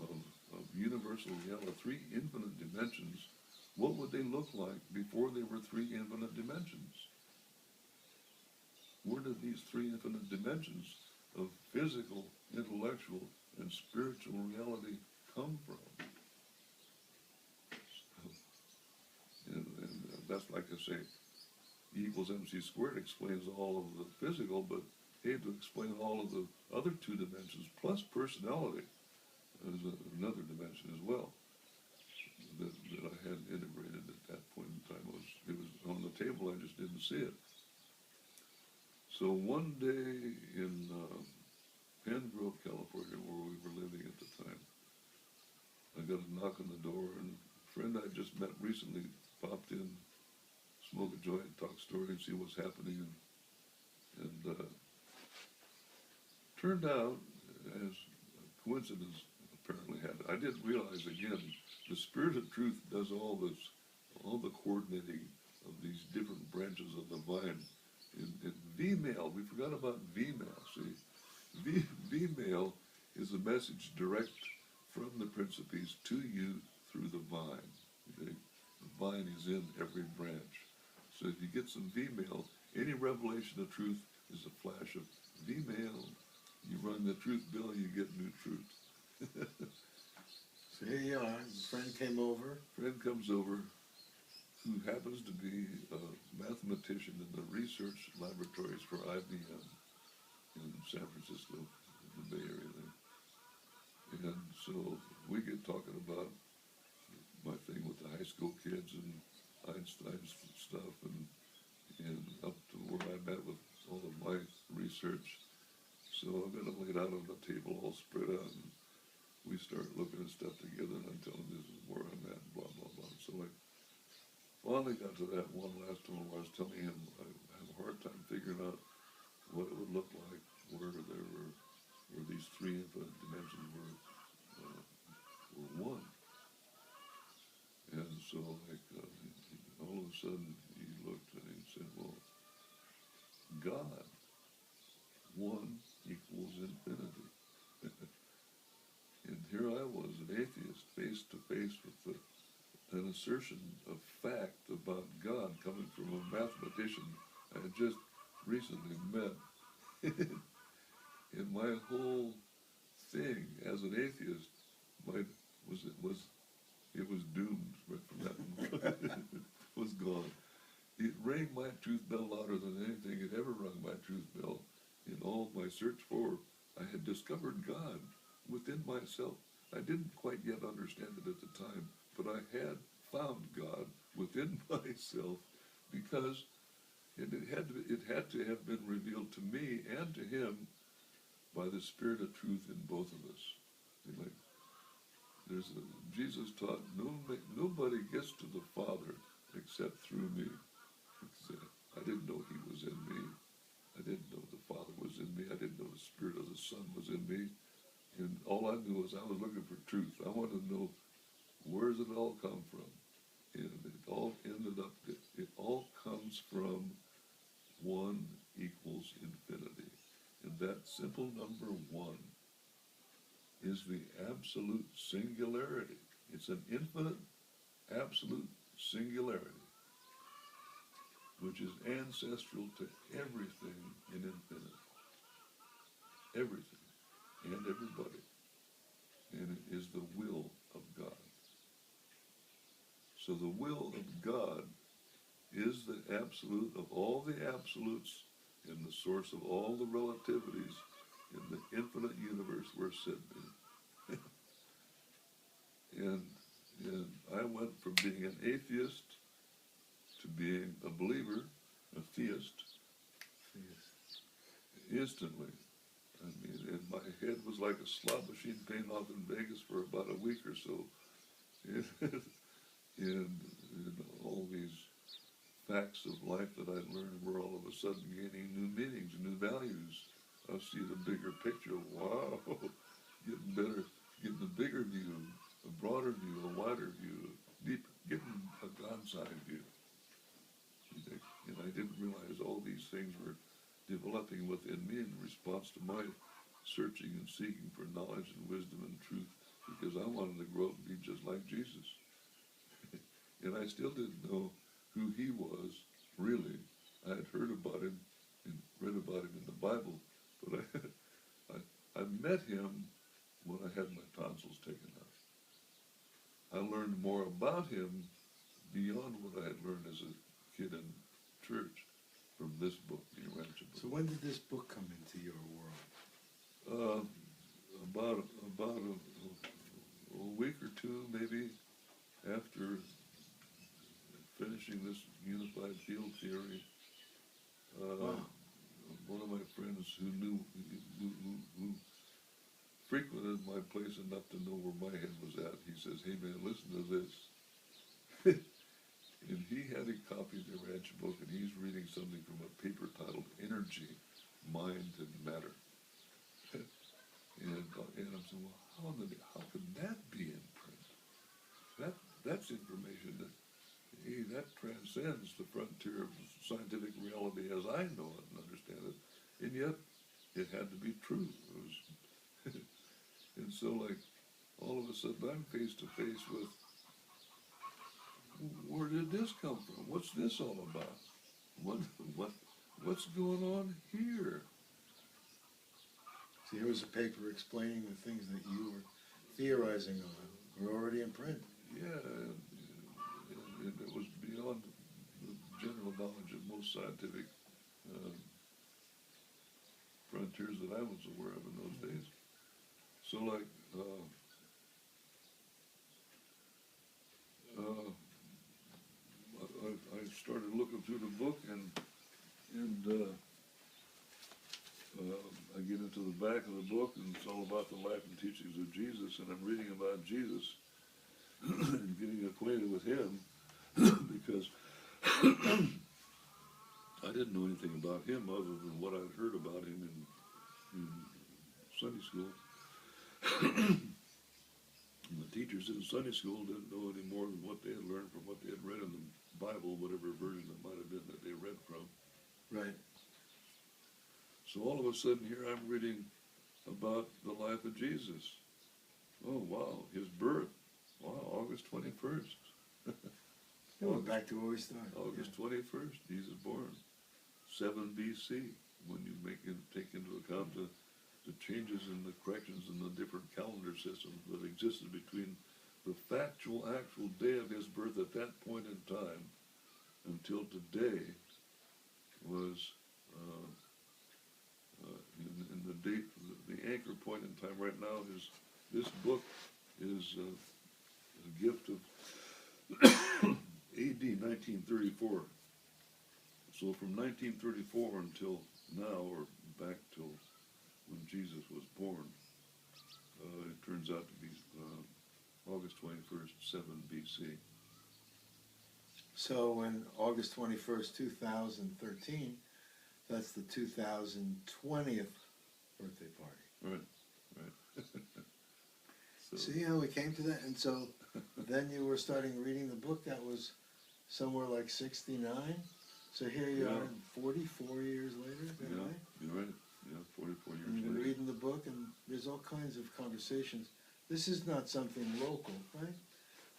of universal reality, three infinite dimensions, what would they look like before they were three infinite dimensions? Where did these three infinite dimensions of physical, intellectual, and spiritual reality come from? And that's like I say, E equals MC squared explains all of the physical, but hey, to explain all of the other two dimensions, plus personality, is another dimension as well, that I had integrated at that point in time. It was on the table, I just didn't see it. So one day in Penn Grove, California, where we were living at the time, I got a knock on the door, and a friend I just met recently popped in, smoke a joint, talk story, and see what's happening. And turned out, as a coincidence apparently had, I didn't realize again, the Spirit of Truth does all the coordinating of these different branches of the vine. In V-mail, we forgot about V-mail, see? V-mail is a message direct from the Principes to you through the vine. Okay? The vine is in every branch. So if you get some V-mail, any revelation of truth is a flash of V-mail. You run the truth bill, you get new truth. So here you are, your friend came over. Friend comes over, who happens to be a mathematician in the research laboratories for IBM in San Francisco, in the Bay Area there. And so we get talking about my thing with the high school kids and Einstein's stuff and up to where I'm at with all of my research. So I've got it laid out on the table, all spread out, and we start looking at stuff together, and I'm telling him this is where I'm at, blah, blah, blah. So I finally got to that one last one where I was telling him I have a hard time figuring out what it would look like where these three infinite dimensions were one. And so all of a sudden he looked and he said, well, God, one equals infinity. And here I was, an atheist, face to face with an assertion of fact about God coming from a mathematician I had just recently met. And my whole thing as an atheist was doomed right from that moment. It was gone. It rang my truth bell louder than anything had ever rung my truth bell. In all my search for, I had discovered God within myself. I didn't quite yet understand it at the time, but I had found God within myself because it had to have been revealed to me and to him by the Spirit of Truth in both of us. Jesus taught, nobody gets to the Father except through me. I didn't know he was in me. I didn't know the Father was in me. I didn't know the Spirit of the Son was in me. And all I knew was I was looking for truth. I wanted to know, where does it all come from? And it all comes from one equals infinity. And that simple number one is the absolute singularity. It's an infinite, absolute singularity, which is ancestral to everything in infinity. Everything and everybody. And it is the will of God. So the will of God is the absolute of all the absolutes and the source of all the relativities in the infinite universe we're sitting in. and I went from being an atheist to being a believer, a theist, instantly. I mean, and my head was like a slot machine paying off in Vegas for about a week or so. And all these facts of life that I learned were all of a sudden gaining new meanings, new values. I see the bigger picture. Wow, getting better, getting a bigger view, a broader view, a wider view, getting a God-side view. And I didn't realize all these things were developing within me in response to my searching and seeking for knowledge and wisdom and truth, because I wanted to grow up and be just like Jesus. And I still didn't know who he was, really. I had heard about him and read about him in the Bible, but I met him when I had my tonsils taken out. I learned more about him beyond what I had learned as a kid in church from this book, the Rancher book. So when did this book come into your world? About a week or two, maybe, after finishing this unified field theory. Wow. One of my friends who frequented my place enough to know where my head was at, he says, "Hey man, listen to this." And he had a copy of the Rancher book, and he's reading something from a paper titled Energy, Mind, and Matter. and I'm saying, well, how could that be in print? That's information that transcends the frontier of scientific reality as I know it and understand it, and yet it had to be true. It was and so, like, all of a sudden I'm face to face with, where did this come from? What's this all about? What's going on here? So here was a paper explaining the things that you were theorizing on were already in print. Yeah, and it was beyond the general knowledge of most scientific frontiers that I was aware of in those days. So, like, I started looking through the book, and I get into the back of the book, and it's all about the life and teachings of Jesus, and I'm reading about Jesus and getting acquainted with him because I didn't know anything about him other than what I'd heard about him in Sunday school. And the teachers in Sunday school didn't know any more than what they had learned from what they had read in the Bible, whatever version it might have been that they read from. Right. So all of a sudden here I'm reading about the life of Jesus. Oh wow, his birth. Wow, August 21st. We're back to where we started. August 21st, Jesus born. 7 BC, when you take into account the changes and the corrections in the different calendar systems that existed between the actual day of his birth at that point in time until today was in the date, the anchor point in time right now is, this book is a gift of AD 1934. So from 1934 until now, or back till when Jesus was born, it turns out to be August 21st, 7 BC. So when August 21st, 2013, that's the 2020th birthday party. Right. So, See how we came to that? And so then you were starting reading the book. That was somewhere like 69. So here you are 44 years later, is that right? You're right. Yeah, 44 years And you've been later. reading the book, and there's all kinds of conversations. This is not something local, right?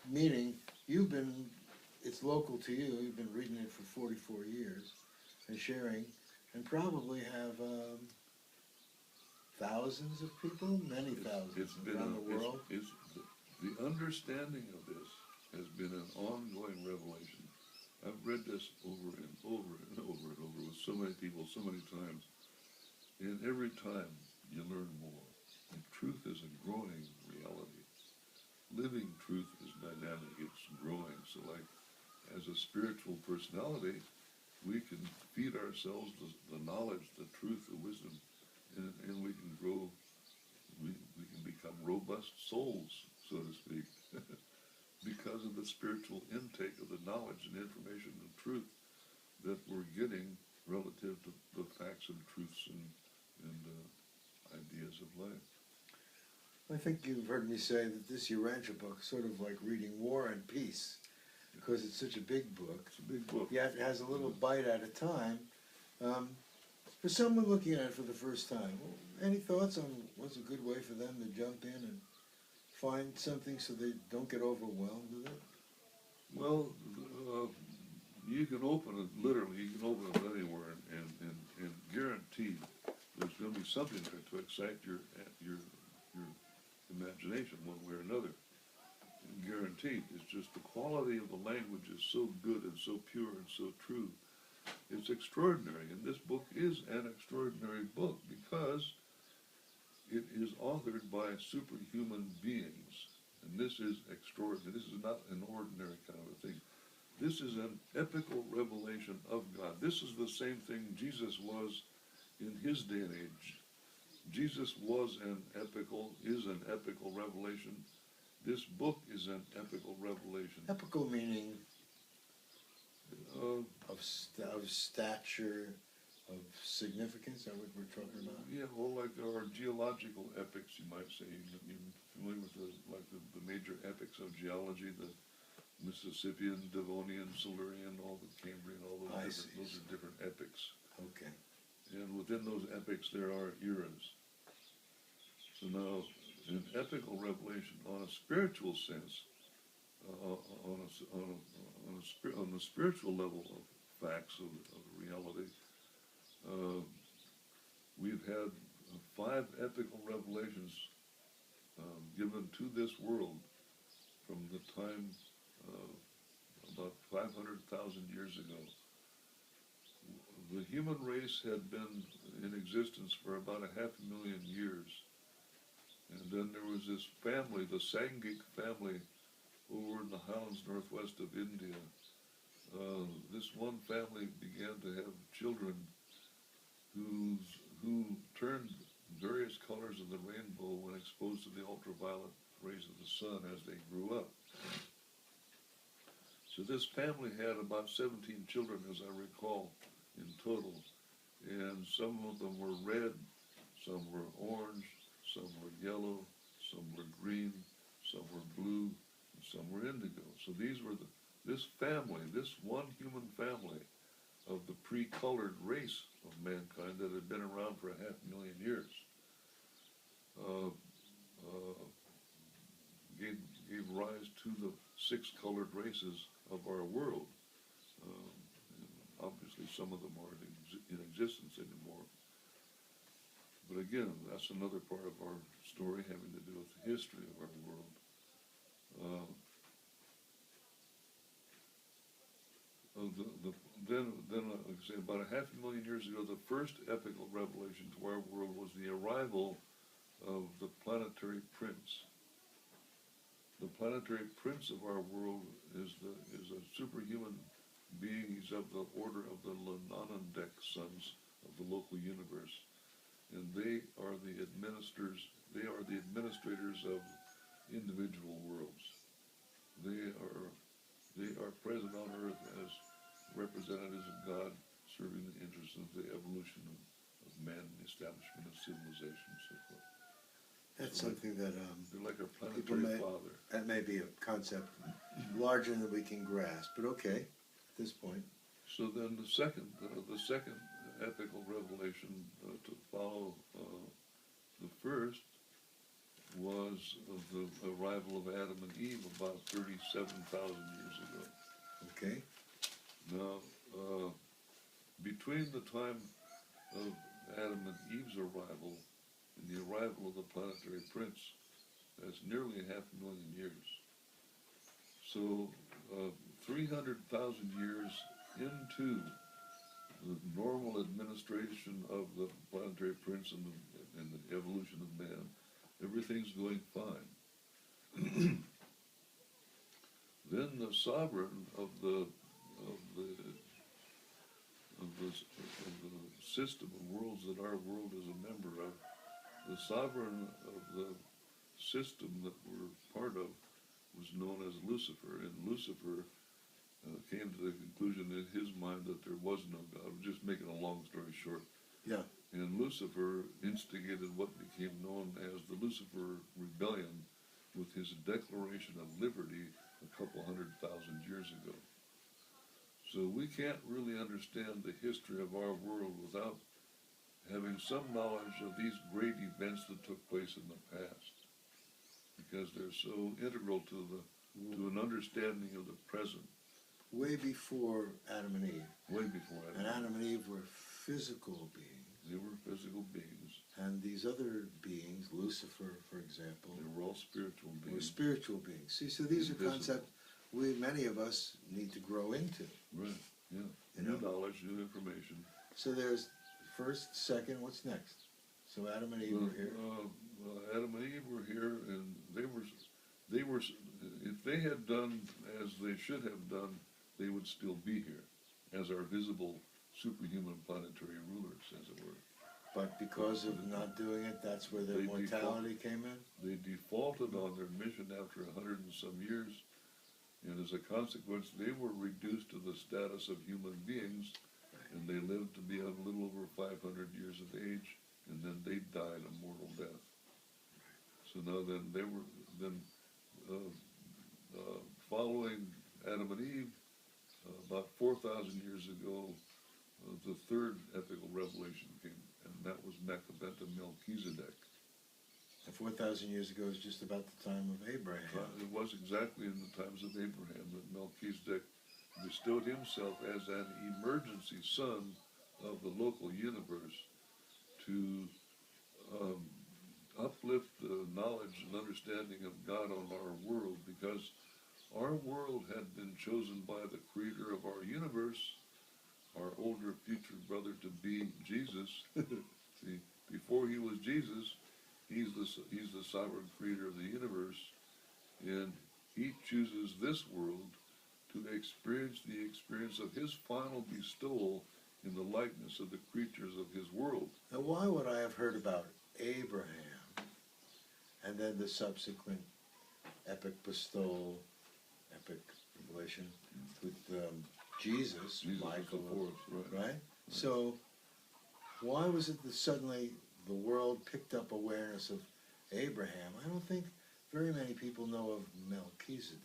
Meaning, it's local to you, you've been reading it for 44 years, and sharing, and probably have thousands of people, many thousands around the world. The understanding of this has been an ongoing revelation. I've read this over and over and over and over with so many people, so many times. And every time you learn more. And truth is a growing reality. Living truth is dynamic, it's growing. So like, as a spiritual personality, we can feed ourselves the knowledge, the truth, the wisdom, and we can grow, we can become robust souls, so to speak, because of the spiritual intake of the knowledge and information and truth that we're getting relative to the facts and truths and ideas of life. I think you've heard me say that this Urantia book is sort of like reading War and Peace, because it's such a big book. It's a big book. Yet it has a little bite at a time. For someone looking at it for the first time, any thoughts on what's a good way for them to jump in and find something so they don't get overwhelmed with it? Well, you can open it, literally, you can open it anywhere and guaranteed there's going to be something there to excite your imagination one way or another. Guaranteed. It's just the quality of the language is so good and so pure and so true. It's extraordinary, and this book is an extraordinary book because it is authored by superhuman beings, and this is extraordinary. This is not an ordinary kind of a thing. This is an epical revelation of God. This is the same thing Jesus was in his day and age. Jesus was is an epical revelation. This book is an epical revelation. Epical meaning Uh, of stature, of significance, is that what we're talking about? Yeah, well, like our geological epics, you might say. You're familiar with the major epics of geology, the Mississippian, Devonian, Silurian, all the Cambrian, all those are different epics. Okay. And within those epics, there are eras. So now, an epical revelation on a spiritual sense, on the spiritual level of facts of reality, we've had 5 epical revelations given to this world from the time about 500,000 years ago. The human race had been in existence for about 500,000 years. And then there was this family, the Sangik family, over in the highlands northwest of India. This one family began to have children who turned various colors of the rainbow when exposed to the ultraviolet rays of the sun as they grew up. So this family had about 17 children, as I recall, in total. And some of them were red, some were orange, some were yellow, some were green, some were blue, and some were indigo. So these were this family, this one human family of the pre-colored race of mankind that had been around for 500,000 years, gave rise to the 6 colored races of our world. Obviously, some of them aren't in existence anymore. But again, that's another part of our story having to do with the history of our world. Then, like I say, about 500,000 years ago, the first epical revelation to our world was the arrival of the planetary prince. The planetary prince of our world is a superhuman being. He's of the order of the Lananandek sons of the local universe, and they are the administrators of individual worlds. They are present on Earth as representatives of God, serving the interests of the evolution of man, the establishment of civilization, and so forth. That's something that They're like our planetary father. that may be a concept larger than we can grasp, but okay, at this point. So then the second epical revelation to follow the first was of the arrival of Adam and Eve about 37,000 years ago. Okay. Now, between the time of Adam and Eve's arrival and the arrival of the planetary prince, that's nearly 500,000 years. So, 300,000 years into the normal administration of the planetary prince and the evolution of man, everything's going fine. Then the sovereign of the system of worlds that our world is a member of, the sovereign of the system that we're part of was known as Lucifer, and Lucifer came to the conclusion in his mind that there was no God. I'm just making a long story short. Yeah. And Lucifer instigated what became known as the Lucifer Rebellion with his Declaration of Liberty a couple 100,000 years ago. So we can't really understand the history of our world without having some knowledge of these great events that took place in the past, because they're so integral to an understanding of the present. Way before Adam and Eve. Way before Adam. And Adam and Eve were physical beings. They were physical beings. And these other beings, Lucifer, for example, They were all spiritual beings. were spiritual beings. See, so these Invisible. are concepts many of us need to grow into. Right, yeah. You New know? knowledge, new information. So there's first, second, what's next? So Adam and Eve were here. Adam and Eve were here, and they were, if they had done as they should have done, they would still be here as our visible superhuman planetary rulers, as it were. But because of not doing it, that's where their They mortality came in? They defaulted on their mission after 100 and some years, and as a consequence, they were reduced to the status of human beings, and they lived to be a little over 500 years of age, and then they died a mortal death. So now then, they were following Adam and Eve, about 4,000 years ago, the third epical revelation came, and that was Machabenta Melchizedek. And 4,000 years ago is just about the time of Abraham. It was exactly in the times of Abraham that Melchizedek bestowed himself as an emergency son of the local universe to uplift the knowledge and understanding of God on our world, because our world had been chosen by the creator of our universe, our older future brother to be Jesus. See, before he was Jesus, he's the sovereign creator of the universe, and he chooses this world to experience the experience of his final bestowal in the likeness of the creatures of his world. Now, why would I have heard about Abraham and then the subsequent epic bestowal, epic revelation with Jesus, Michael, the fourth, right? So, why was it that suddenly the world picked up awareness of Abraham? I don't think very many people know of Melchizedek.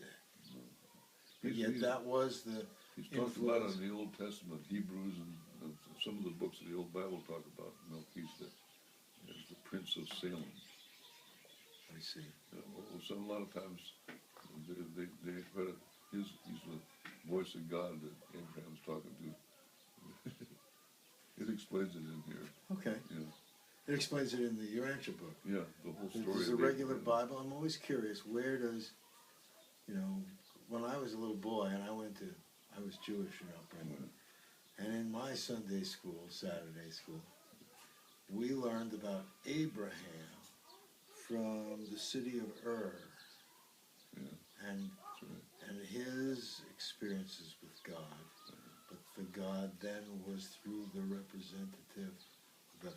But yet that was the He's talked about influence. in the Old Testament, Hebrews, and some of the books of the Old Bible talk about Melchizedek as the Prince of Salem. I see. So a lot of times they credit he's the voice of God that Abraham's talking to. It explains it in here. Okay. Yeah, It explains it in the Urantia book. yeah, the whole story. There's a of regular Abraham. Bible. I'm always curious, where does, when I was a little boy and I was Jewish in upbringing, and in my Sunday school, Saturday school, we learned about Abraham from the city of Ur Yeah, and that's right. and his experiences with God. But the God then was through the representative, the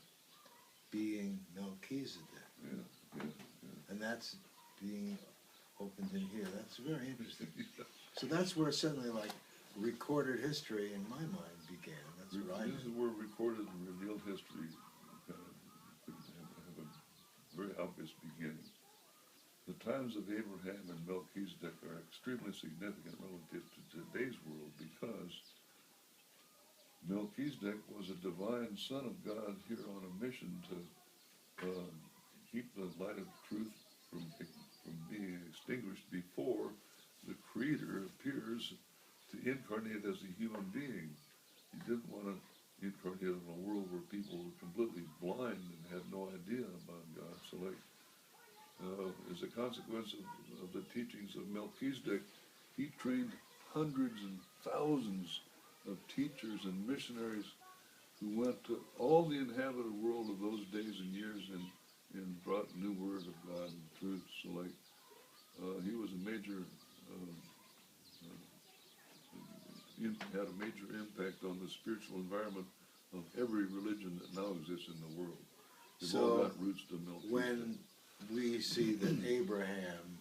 being Melchizedek. Yeah. And that's being opened in here. That's very interesting. Yeah. So that's where suddenly, like, recorded history in my mind began. That's what I This is did. where recorded and revealed history kind of have a very obvious beginning. The times of Abraham and Melchizedek are extremely significant relative to today's world, because Melchizedek was a divine son of God here on a mission to keep the light of truth from being extinguished before the Creator appears to incarnate as a human being. He didn't want to incarnate in a world where people were completely blind and had no idea about God. So, like, as a consequence of the teachings of Melchizedek, he trained hundreds and thousands of teachers and missionaries who went to all the inhabited world of those days and years and brought new word of God and truth. So, like, he was a major, had a major impact on the spiritual environment of every religion that now exists in the world. They've all got roots to Melchizedek. When we see that Abraham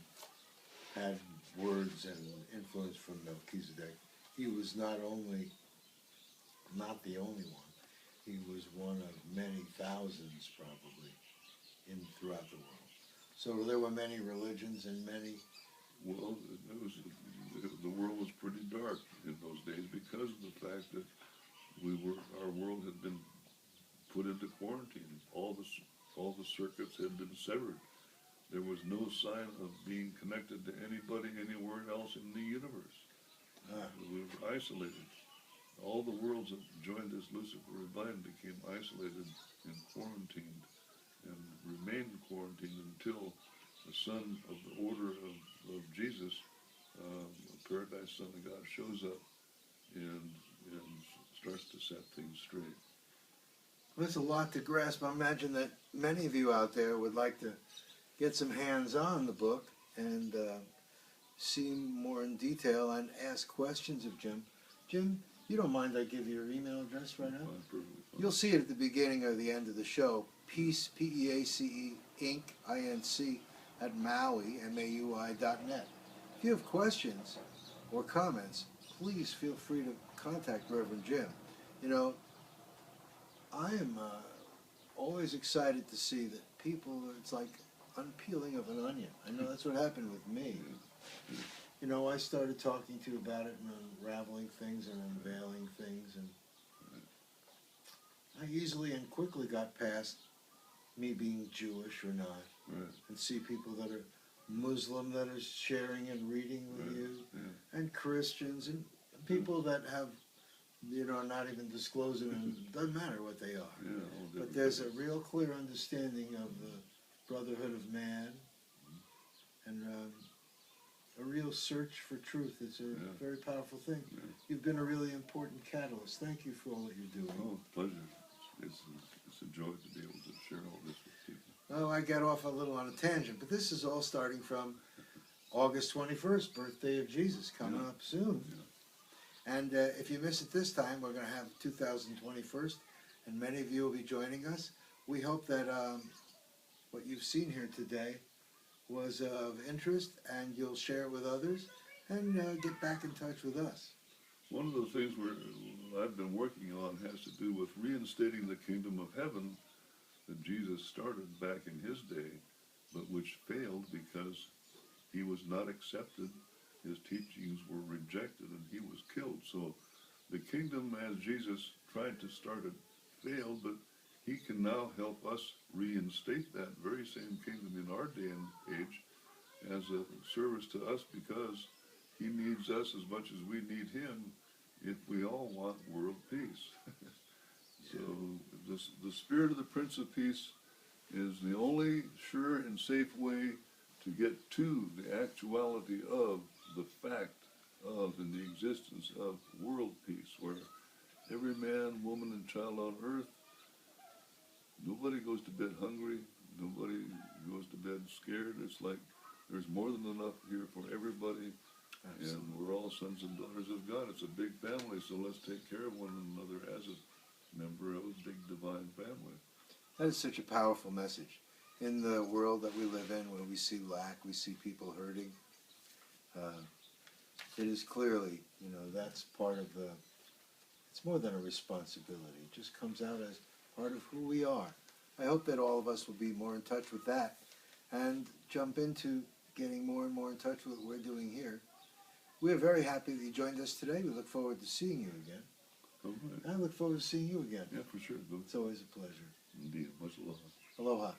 had words and influence from Melchizedek, he was not the only one. He was one of many thousands, probably, throughout the world. So there were many religions and many. Well, the world was pretty dark in those days because of the fact that our world had been put into quarantine. All the circuits had been severed. There was no sign of being connected to anybody anywhere else in the universe. We were isolated. All the worlds that joined this Luciferian line became isolated and quarantined and remained quarantined until the Son of the Order of Jesus, the Paradise Son of God, shows up and starts to set things straight. There's a lot to grasp. I imagine that many of you out there would like to get some hands-on the book and see more in detail and ask questions of Jim. Jim, you don't mind I give you your email address right now? Fine. You'll see it at the beginning or the end of the show. Peace, P-E-A-C-E, Inc., I-N-C, at Maui, M-A-U-I.net. If you have questions or comments, please feel free to contact Reverend Jim. You know, I am always excited to see that people, it's like unpeeling of an onion. I know that's what happened with me. You know, I started talking to you about it and unraveling things and unveiling things, and I easily and quickly got past me being Jewish or not, and see people that are Muslim that are sharing and reading with you, and Christians, and people that have, you know, not even disclosing, and it doesn't matter what they are. But there's a real clear understanding of the brotherhood of man, and a real search for truth. It's a very powerful thing. You've been a really important catalyst. Thank you for all that you're doing. Oh, pleasure. It's a joy to be able to share all this with people. Oh, I got off a little on a tangent, but this is all starting from August 21st, birthday of Jesus, coming up soon. And if you miss it this time, we're going to have 2021, and many of you will be joining us. We hope that what you've seen here today was of interest, and you'll share it with others, and get back in touch with us. One of the things I've been working on has to do with reinstating the kingdom of heaven that Jesus started back in his day, but which failed because he was not accepted, his teachings were rejected, and he was killed. So the kingdom, as Jesus tried to start it, failed, but he can now help us reinstate that very same kingdom in our day and age as a service to us, because he needs us as much as we need him if we all want world peace. So the spirit of the Prince of Peace is the only sure and safe way to get to the actuality of the fact of and the existence of world peace, where every man, woman, and child on earth, nobody goes to bed hungry, nobody goes to bed scared. It's like there's more than enough here for everybody. Absolutely. And we're all sons and daughters of God. It's a big family, so let's take care of one another as a member of a big divine family. That is such a powerful message. In the world that we live in, where we see lack, we see people hurting, it is clearly, you know, that's part of the, it's more than a responsibility. It just comes out as part of who we are. I hope that all of us will be more in touch with that and jump into getting more and more in touch with what we're doing here. We are very happy that you joined us today. We look forward to seeing you again. All right. I look forward to seeing you again. Yeah, for sure. It's always a pleasure. Indeed. Much love. Aloha.